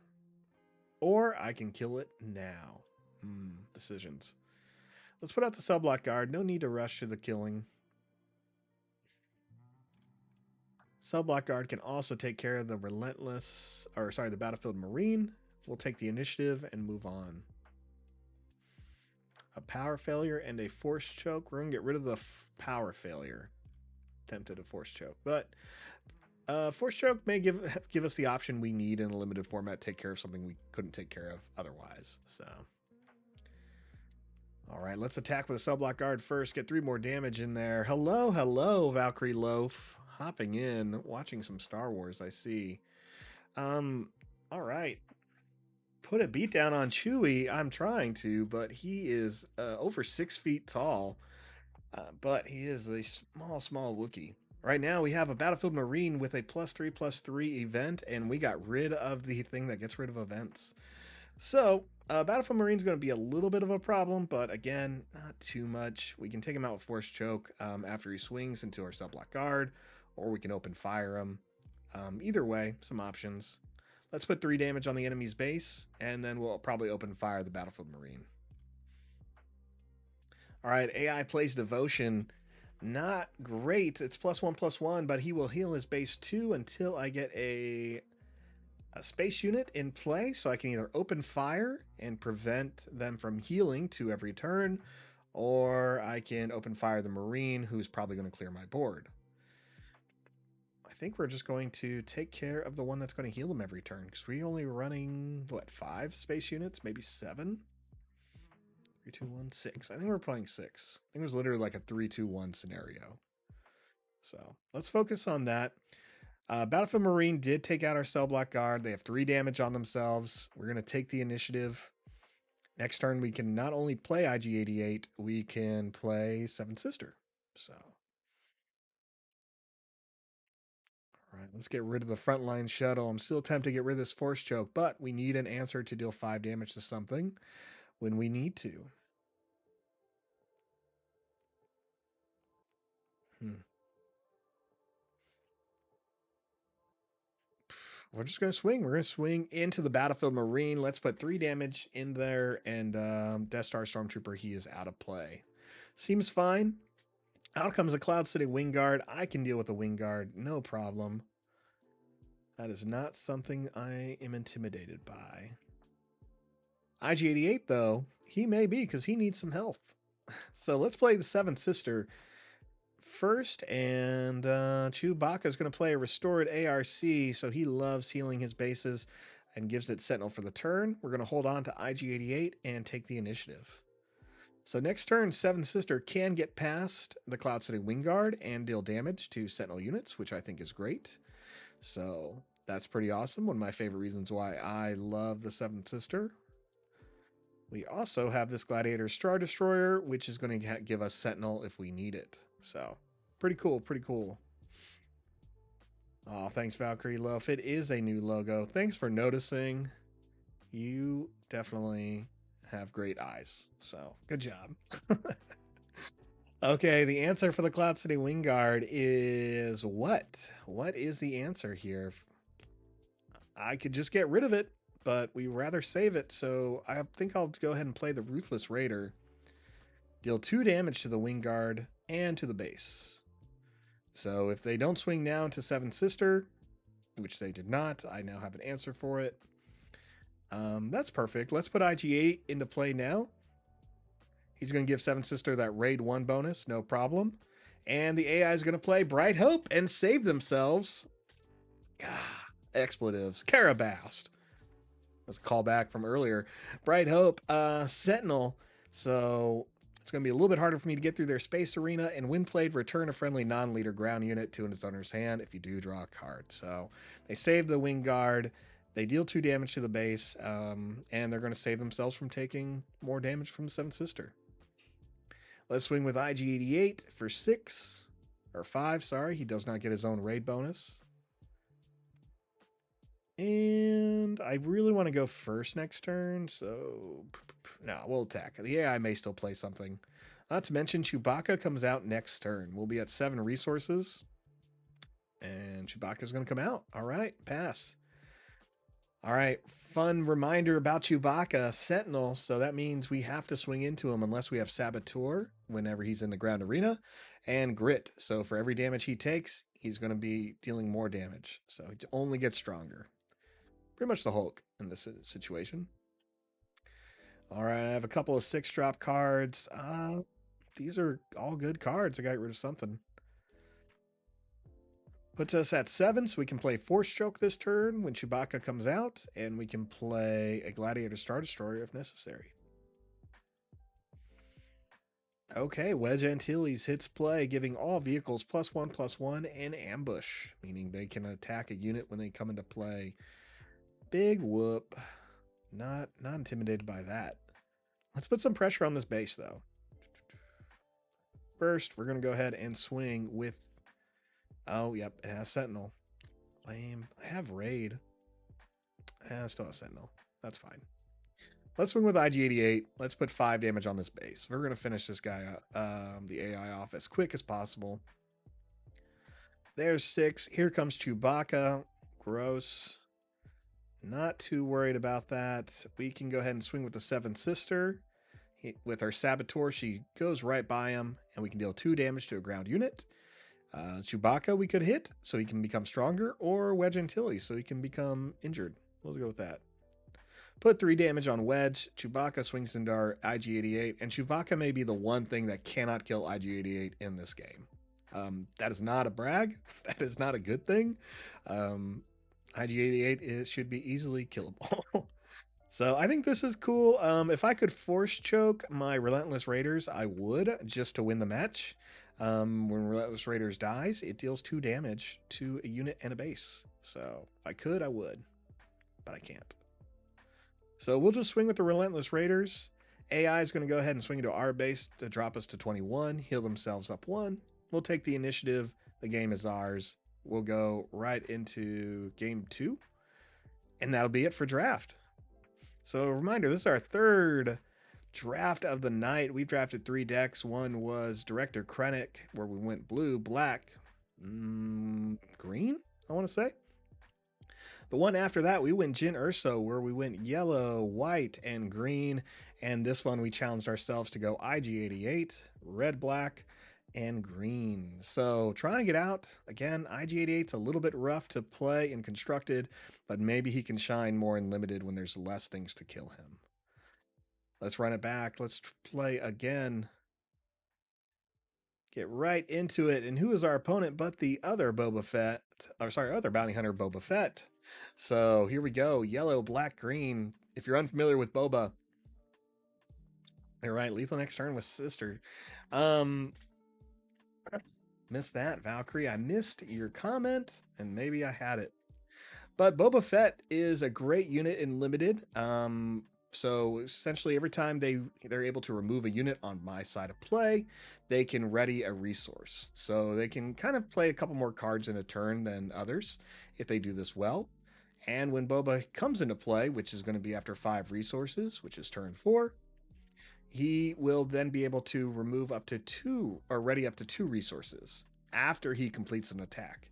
Speaker 1: Or I can kill it now. Decisions. Let's put out the cell block guard. No need to rush to the killing. Cell block guard can also take care of the the battlefield marine. We'll take the initiative and move on. A power failure and a force choke. We're going to get rid of the power failure. Tempted a force choke, but force choke may give us the option we need in a limited format, take care of something we couldn't take care of otherwise. So, all right, let's attack with a cell block guard first. Get 3 more damage in there. Hello, Valkyrie Loaf, hopping in, watching some Star Wars. I see. All right, put a beat down on Chewie. I'm trying to, but he is over 6 feet tall. But he is a small Wookiee. Right now, we have a Battlefield Marine with a +3/+3 event, and we got rid of the thing that gets rid of events. So, Battlefield Marine is going to be a little bit of a problem, but again, not too much. We can take him out with Force Choke after he swings into our Cell Block Guard, or we can open fire him. Either way, some options. Let's put 3 damage on the enemy's base, and then we'll probably open fire the Battlefield Marine. All right, AI plays Devotion. Not great. It's +1/+1, but he will heal his base 2 until I get a space unit in play. So I can either open fire and prevent them from healing 2 every turn, or I can open fire the Marine, who's probably going to clear my board. I think we're just going to take care of the one that's going to heal them every turn, because we're only running, 5 space units, maybe 7? 3, 2, 1, 6. I think we're playing 6. I think it was literally like a 3, 2, 1 scenario. So let's focus on that. Battlefield Marine did take out our cell block guard. They have 3 damage on themselves. We're going to take the initiative. Next turn, we can not only play IG-88, we can play Seven Sister. So, all right, let's get rid of the frontline shuttle. I'm still tempted to get rid of this force choke, but we need an answer to deal 5 damage to something when we need to. We're just going to swing. We're going to swing into the Battlefield Marine. Let's put 3 damage in there, and Death Star Stormtrooper, he is out of play. Seems fine. Out comes a Cloud City Wing Guard. I can deal with a Wing Guard, no problem. That is not something I am intimidated by. IG-88, though, he may be, because he needs some health. So let's play the Seventh Sister first, and Chewbacca is going to play a restored ARC, so he loves healing his bases and gives it Sentinel for the turn. We're going to hold on to IG-88 and take the initiative. So next turn, Seventh Sister can get past the Cloud City Wing Guard and deal damage to Sentinel units, which I think is great. So that's pretty awesome. One of my favorite reasons why I love the Seventh Sister. We also have this Gladiator Star Destroyer, which is going to give us Sentinel if we need it. So, pretty cool, pretty cool. Oh, thanks, Valkyrie Loaf. It is a new logo. Thanks for noticing. You definitely have great eyes. So, good job. Okay, the answer for the Cloud City Wing Guard is what? What is the answer here? I could just get rid of it, but we rather save it, so I think I'll go ahead and play the Ruthless Raider. Deal 2 damage to the Wing Guard and to the base. So if they don't swing now to Seven Sister, which they did not, I now have an answer for it. That's perfect. Let's put IG-8 into play now. He's going to give Seven Sister that raid 1 bonus, no problem. And the AI is going to play Bright Hope and save themselves. Expletives. Carabast. That's a callback from earlier. Bright Hope, Sentinel. So it's going to be a little bit harder for me to get through their space arena. And when played, return a friendly non-leader ground unit to its owner's hand if you do draw a card. So they save the Wing Guard. They deal 2 damage to the base. And they're going to save themselves from taking more damage from the Seventh Sister. Let's swing with IG-88 for 6. Or 5, sorry. He does not get his own raid bonus. And I really want to go first next turn, so no, we'll attack. The AI may still play something. Not to mention, Chewbacca comes out next turn. We'll be at 7 resources, and Chewbacca's going to come out. All right, pass. All right, fun reminder about Chewbacca, Sentinel, so that means we have to swing into him unless we have Saboteur whenever he's in the ground arena, and Grit. So for every damage he takes, he's going to be dealing more damage, so he only gets stronger. Pretty much the Hulk in this situation. All right, I have a couple of 6-drop cards. These are all good cards. I got rid of something. Puts us at 7, so we can play Force Choke this turn when Chewbacca comes out, and we can play a Gladiator Star Destroyer if necessary. Okay, Wedge Antilles hits play, giving all vehicles +1/+1 in ambush, meaning they can attack a unit when they come into play. Big whoop. Not intimidated by that. Let's put some pressure on this base, though. First, we're going to go ahead and swing with... Oh, yep, it has Sentinel. Lame. I have Raid. I still have Sentinel. That's fine. Let's swing with IG-88. Let's put 5 damage on this base. We're going to finish this guy, the AI off as quick as possible. There's 6. Here comes Chewbacca. Gross. Not too worried about that. We can go ahead and swing with the Seventh Sister. With our Saboteur, she goes right by him, and we can deal 2 damage to a ground unit. Chewbacca we could hit, so he can become stronger, or Wedge Antilles, so he can become injured. We'll go with that. Put 3 damage on Wedge. Chewbacca swings into our IG-88, and Chewbacca may be the one thing that cannot kill IG-88 in this game. That is not a brag. That is not a good thing. IG-88 should be easily killable. So I think this is cool. If I could Force Choke my Relentless Raiders, I would, just to win the match. When Relentless Raiders dies, it deals 2 damage to a unit and a base. So if I could, I would, but I can't. So we'll just swing with the Relentless Raiders. AI is going to go ahead and swing into our base to drop us to 21, heal themselves up 1. We'll take the initiative. The game is ours. We'll go right into game 2, and that'll be it for draft. So a reminder, this is our 3rd draft of the night. We drafted 3 decks. One was Director Krennic, where we went blue, black, green, I want to say. The one after that, we went Jyn Erso, where we went yellow, white, and green. And this one, we challenged ourselves to go IG-88, red, black, and green. So trying it out. Again, IG-88's a little bit rough to play in constructed, but maybe he can shine more in limited when there's less things to kill him. Let's run it back. Let's play again. Get right into it. And who is our opponent but the other Boba Fett? Or sorry, other bounty hunter Boba Fett. So here we go. Yellow, black, green. If you're unfamiliar with Boba, you're right. Lethal next turn with Sister. Missed that, Valkyrie. I missed your comment, and maybe I had it. But Boba Fett is a great unit in limited. So essentially every time they're able to remove a unit on my side of play, they can ready a resource. So they can kind of play a couple more cards in a turn than others if they do this well. And when Boba comes into play, which is going to be after 5 resources, which is turn 4, he will then be able to remove up to 2 or ready up to 2 resources after he completes an attack.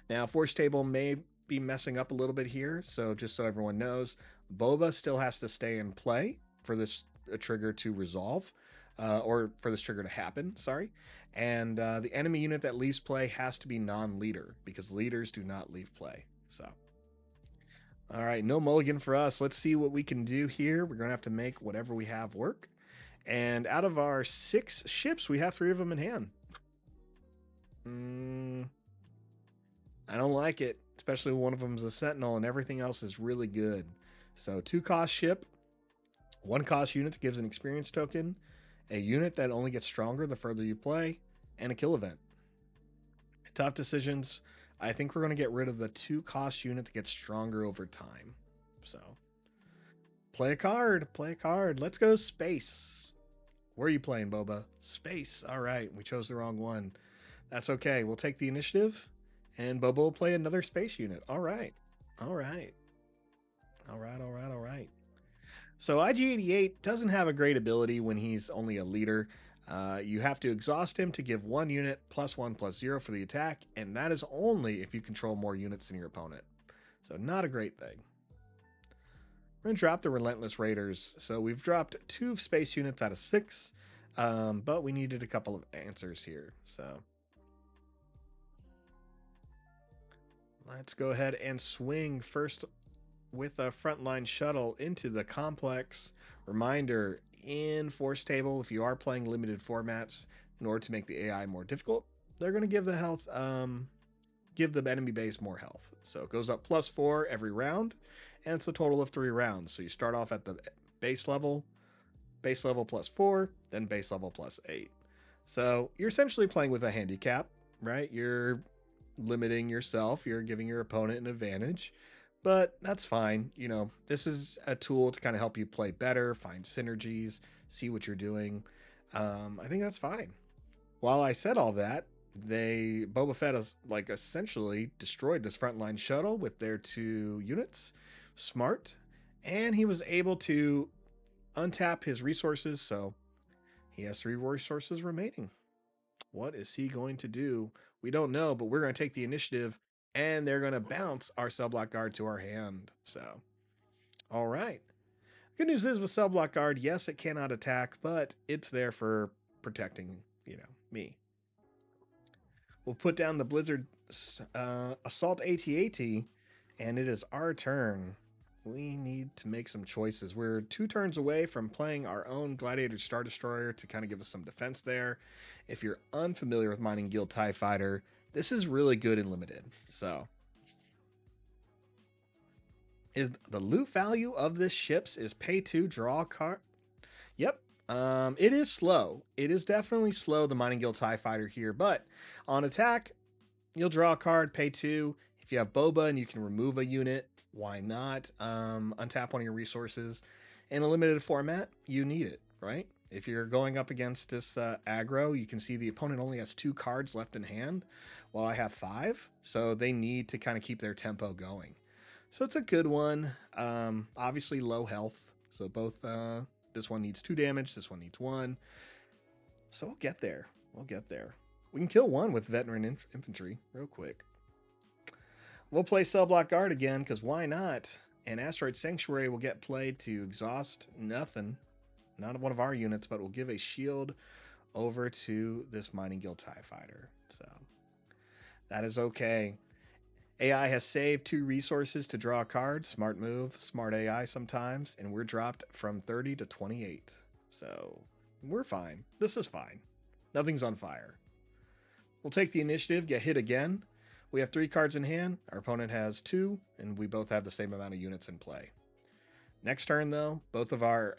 Speaker 1: Now, Force Table may be messing up a little bit here, so just so everyone knows, Boba still has to stay in play for this trigger to resolve, or for this trigger to happen, sorry. And the enemy unit that leaves play has to be non-leader, because leaders do not leave play. So, all right, no mulligan for us. Let's see what we can do here. We're going to have to make whatever we have work. And out of our 6 ships, we have 3 of them in hand. I don't like it, especially one of them is a Sentinel and everything else is really good. So 2 cost ship, 1 cost unit that gives an experience token, a unit that only gets stronger the further you play, and a kill event. Tough decisions. I think we're going to get rid of the 2 cost unit that gets stronger over time. So play a card. Play a card. Let's go space. Where are you playing, Boba? Space. All right. We chose the wrong one. That's okay. We'll take the initiative, and Boba will play another space unit. All right. All right. All right. All right. All right. So IG-88 doesn't have a great ability when he's only a leader. You have to exhaust him to give 1 unit +1/+0 for the attack, and that is only if you control more units than your opponent. So not a great thing. We're going to drop the Relentless Raiders. So we've dropped 2 space units out of 6, but we needed a couple of answers here. So let's go ahead and swing first with a frontline shuttle into the complex. Reminder, in Force Table, if you are playing limited formats, in order to make the AI more difficult, they're going to give the health, give the enemy base more health. So it goes up +4 every round, and it's a total of 3 rounds. So you start off at the base level +4, then base level +8. So you're essentially playing with a handicap, right? You're limiting yourself, you're giving your opponent an advantage. But that's fine. You know, this is a tool to kind of help you play better, find synergies, see what you're doing. I think that's fine. While I said all that, Boba Fett has like essentially destroyed this frontline shuttle with their 2 units. Smart. And he was able to untap his resources, so he has 3 resources remaining. What is he going to do? We don't know, but we're going to take the initiative, and they're going to bounce our Cell Block Guard to our hand. So, all right. Good news is with Cell Block Guard, yes, it cannot attack, but it's there for protecting, me. We'll put down the Blizzard Assault AT-AT, and it is our turn. We need to make some choices. We're 2 turns away from playing our own Gladiator Star Destroyer to kind of give us some defense there. If you're unfamiliar with Mining Guild TIE Fighter, this is really good in limited. So, is the loot value of this ships is pay 2, draw a card? Yep. It is slow. It is definitely slow, the Mining Guild TIE Fighter here, but on attack, you'll draw a card, pay 2. If you have Boba and you can remove a unit, why not? Untap one of your resources. In a limited format, you need it, right? If you're going up against this aggro, you can see the opponent only has 2 cards left in hand, while I have 5. So they need to kind of keep their tempo going. So it's a good one. Obviously low health. So both, this one needs 2 damage, this one needs 1. So we'll get there. We'll get there. We can kill 1 with veteran infantry real quick. We'll play Cell Block Guard again, because why not? And Asteroid Sanctuary will get played to exhaust nothing. Not one of our units, but we'll give a shield over to this Mining Guild TIE Fighter. So that is okay. AI has saved 2 resources to draw a card. Smart move, smart AI sometimes. And we're dropped from 30 to 28. So we're fine. This is fine. Nothing's on fire. We'll take the initiative, get hit again. We have 3 cards in hand. Our opponent has 2, and we both have the same amount of units in play. Next turn, though, both of our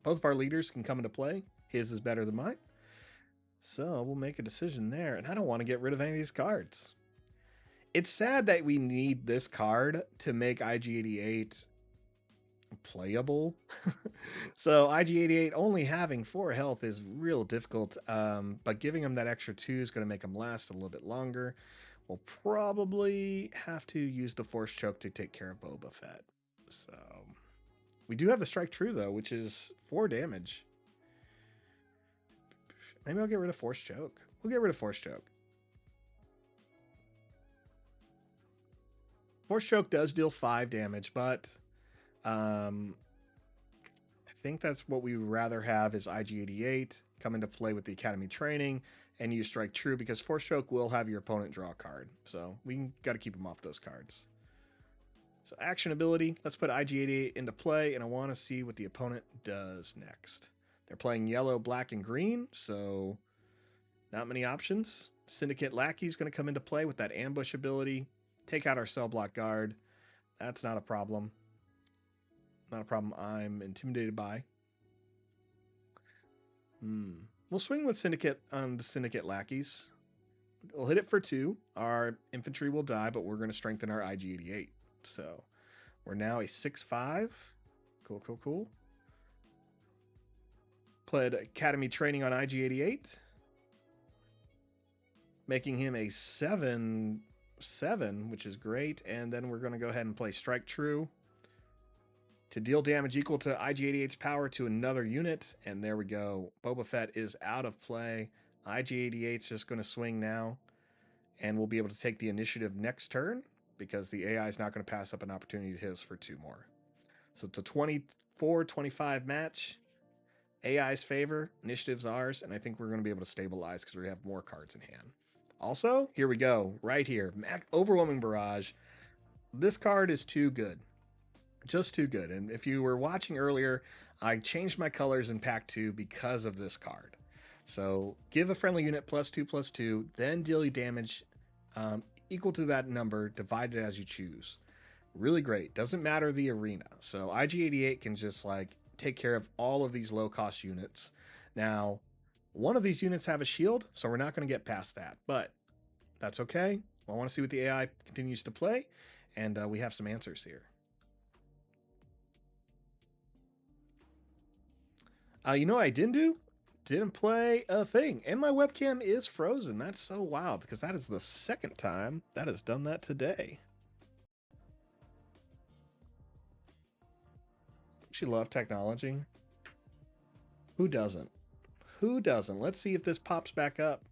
Speaker 1: leaders can come into play. His is better than mine. So we'll make a decision there. And I don't want to get rid of any of these cards. It's sad that we need this card to make IG-88 playable. So IG-88 only having 4 health is real difficult. But giving him that extra 2 is going to make him last a little bit longer. We'll probably have to use the Force Choke to take care of Boba Fett. So we do have the Strike True, though, which is 4 damage. Maybe I'll get rid of Force Choke. We'll get rid of Force Choke. Force Choke does deal 5 damage, but I think that's what we would rather have is IG-88 come into play with the Academy training and use Strike True, because Force Choke will have your opponent draw a card. So we got to keep him off those cards. So action ability, let's put IG-88 into play, and I want to see what the opponent does next. They're playing yellow, black, and green, so not many options. Syndicate Lackey is going to come into play with that ambush ability. Take out our cell block guard. That's not a problem. Not a problem I'm intimidated by. We'll swing with Syndicate on the Syndicate Lackeys. We'll hit it for 2. Our infantry will die, but we're going to strengthen our IG-88. So we're now a 6-5. Cool, cool, cool. Played Academy Training on IG-88. Making him a 7-7, which is great. And then we're going to go ahead and play Strike True to deal damage equal to IG-88's power to another unit. And there we go. Boba Fett is out of play. IG-88's just going to swing now. And we'll be able to take the initiative next turn because the AI is not going to pass up an opportunity to hit us for 2 more. So it's a 24-25 match. AI's favor, initiative's ours, and I think we're going to be able to stabilize because we have more cards in hand. Also, here we go, right here. Overwhelming Barrage. This card is too good. Just too good. And if you were watching earlier, I changed my colors in Pack 2 because of this card. So give a friendly unit +2/+2, then deal you damage equal to that number, divided as you choose. Really great. Doesn't matter the arena. So IG-88 can just like take care of all of these low-cost units. Now, one of these units have a shield, so we're not going to get past that, but that's okay. I want to see what the AI continues to play, and we have some answers here. You know what I didn't do? Didn't play a thing, and my webcam is frozen. That's so wild, because that is the second time that has done that today. She loved technology. Who doesn't? Who doesn't? Let's see if this pops back up.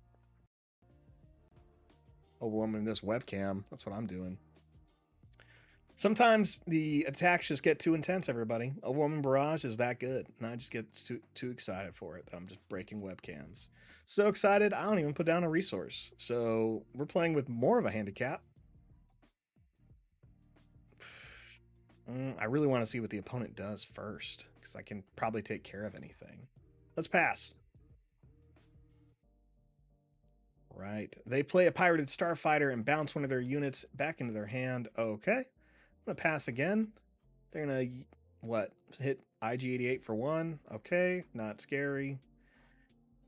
Speaker 1: Overwhelming this webcam. That's what I'm doing. Sometimes the attacks just get too intense, everybody. Overwhelming Barrage is that good. And I just get too excited for it that I'm just breaking webcams. So excited, I don't even put down a resource. So we're playing with more of a handicap. I really want to see what the opponent does first, because I can probably take care of anything. Let's pass. Right. They play a pirated starfighter and bounce one of their units back into their hand. Okay. I'm going to pass again. They're going to, what, hit IG-88 for 1. Okay. Not scary.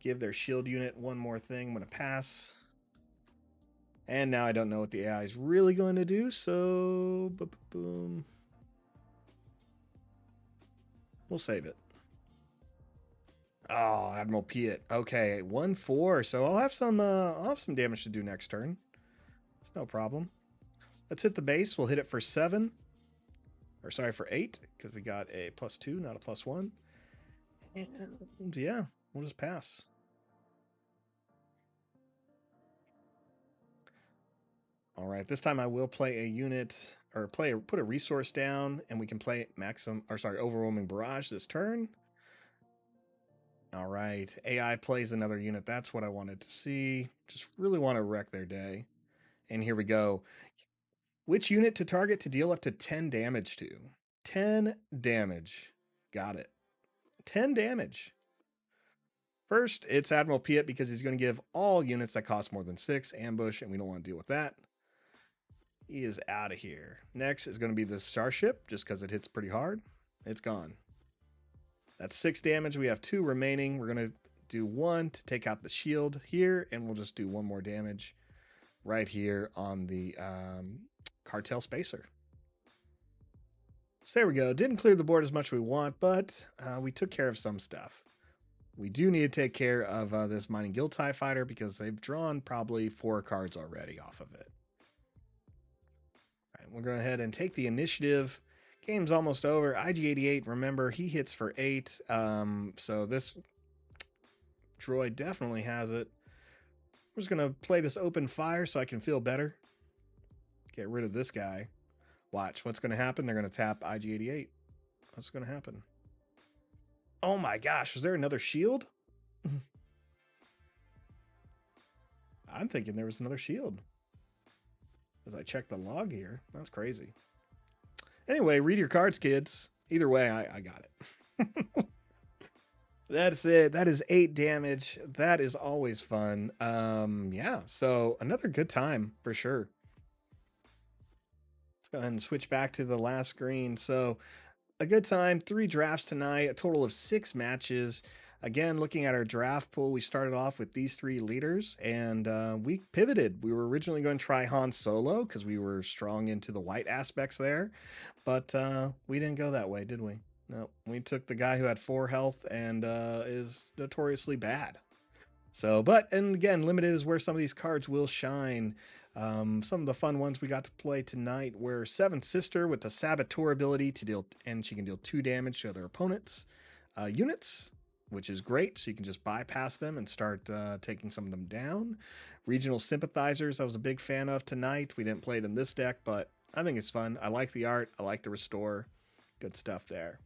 Speaker 1: Give their shield unit one more thing. I'm going to pass. And now I don't know what the AI is really going to do, so boom. We'll save it. Oh, Admiral Piet. Okay, 1-4. So I'll have some damage to do next turn. It's no problem. Let's hit the base. We'll hit it for 7. Or sorry, for 8, because we got a +2, not a +1. And yeah, we'll just pass. All right, this time I will play a unit, or put a resource down, and we can play Overwhelming Barrage this turn. All right, AI plays another unit. That's what I wanted to see. Just really want to wreck their day. And here we go. Which unit to target to deal up to 10 damage to? 10 damage. Got it. 10 damage. First, it's Admiral Piet because he's going to give all units that cost more than 6 ambush, and we don't want to deal with that. He is out of here. Next is going to be the Starship, just because it hits pretty hard. It's gone. That's 6 damage. We have 2 remaining. We're going to do 1 to take out the shield here, and we'll just do 1 more damage right here on the Cartel Spacer. So there we go. Didn't clear the board as much as we want, but we took care of some stuff. We do need to take care of this Mining Guild TIE Fighter because they've drawn probably 4 cards already off of it. All right, we'll go ahead and take the initiative. Game's almost over. IG-88, remember, he hits for 8. So this droid definitely has it. We're just going to play this open fire so I can feel better. Get rid of this guy. Watch. What's going to happen? They're going to tap IG-88. What's going to happen? Oh my gosh. Was there another shield? I'm thinking there was another shield. As I check the log here. That's crazy. Anyway, read your cards, kids. Either way, I got it. That's it. That is 8 damage. That is always fun. Yeah, so another good time for sure. Let's go ahead and switch back to the last screen. So a good time, 3 drafts tonight, a total of 6 matches. Again, looking at our draft pool, we started off with these 3 leaders and we pivoted. We were originally going to try Han Solo because we were strong into the white aspects there, but we didn't go that way, did we? No, we took the guy who had 4 health and is notoriously bad. So, but, and again, limited is where some of these cards will shine. Some of the fun ones we got to play tonight were Seventh Sister with the Saboteur ability to deal, and she can deal 2 damage to other opponents' units, which is great. So you can just bypass them and start taking some of them down. Regional Sympathizers, I was a big fan of tonight. We didn't play it in this deck, but I think it's fun. I like the art. I like the restore. Good stuff there.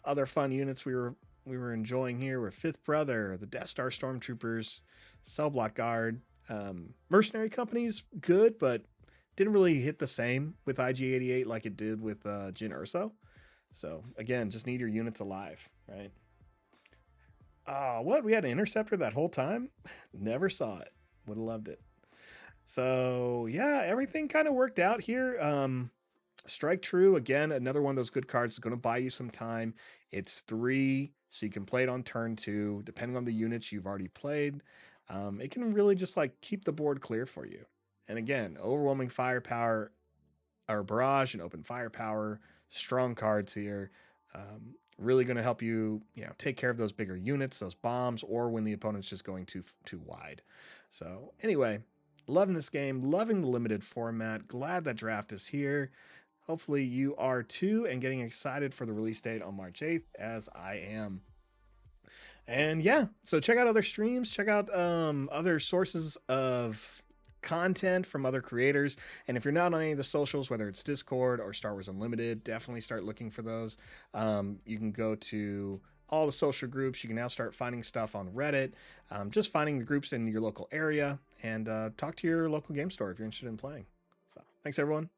Speaker 1: Other fun units we were enjoying here were Fifth Brother, the Death Star Stormtroopers, Cell Block Guard, Mercenary Company's good, but didn't really hit the same with IG-88 like it did with Jyn Erso. So again, just need your units alive, right? What? We had an interceptor that whole time? Never saw it. Would have loved it. So yeah, everything kind of worked out here. Strike True, again, another one of those good cards is going to buy you some time. It's 3, so you can play it on turn 2, depending on the units you've already played. It can really just like keep the board clear for you. And again, overwhelming firepower, or barrage and open firepower, strong cards here. Really going to help you, take care of those bigger units, those bombs, or when the opponent's just going too wide. So anyway, loving this game, loving the limited format. Glad that draft is here. Hopefully you are too, and getting excited for the release date on March 8th, as I am. And yeah, so check out other streams, check out other sources of content from other creators. And if you're not on any of the socials, whether it's Discord or Star Wars Unlimited, definitely start looking for those. You can go to all the social groups. You can now start finding stuff on Reddit, just finding the groups in your local area, and talk to your local game store if you're interested in playing. So thanks, everyone.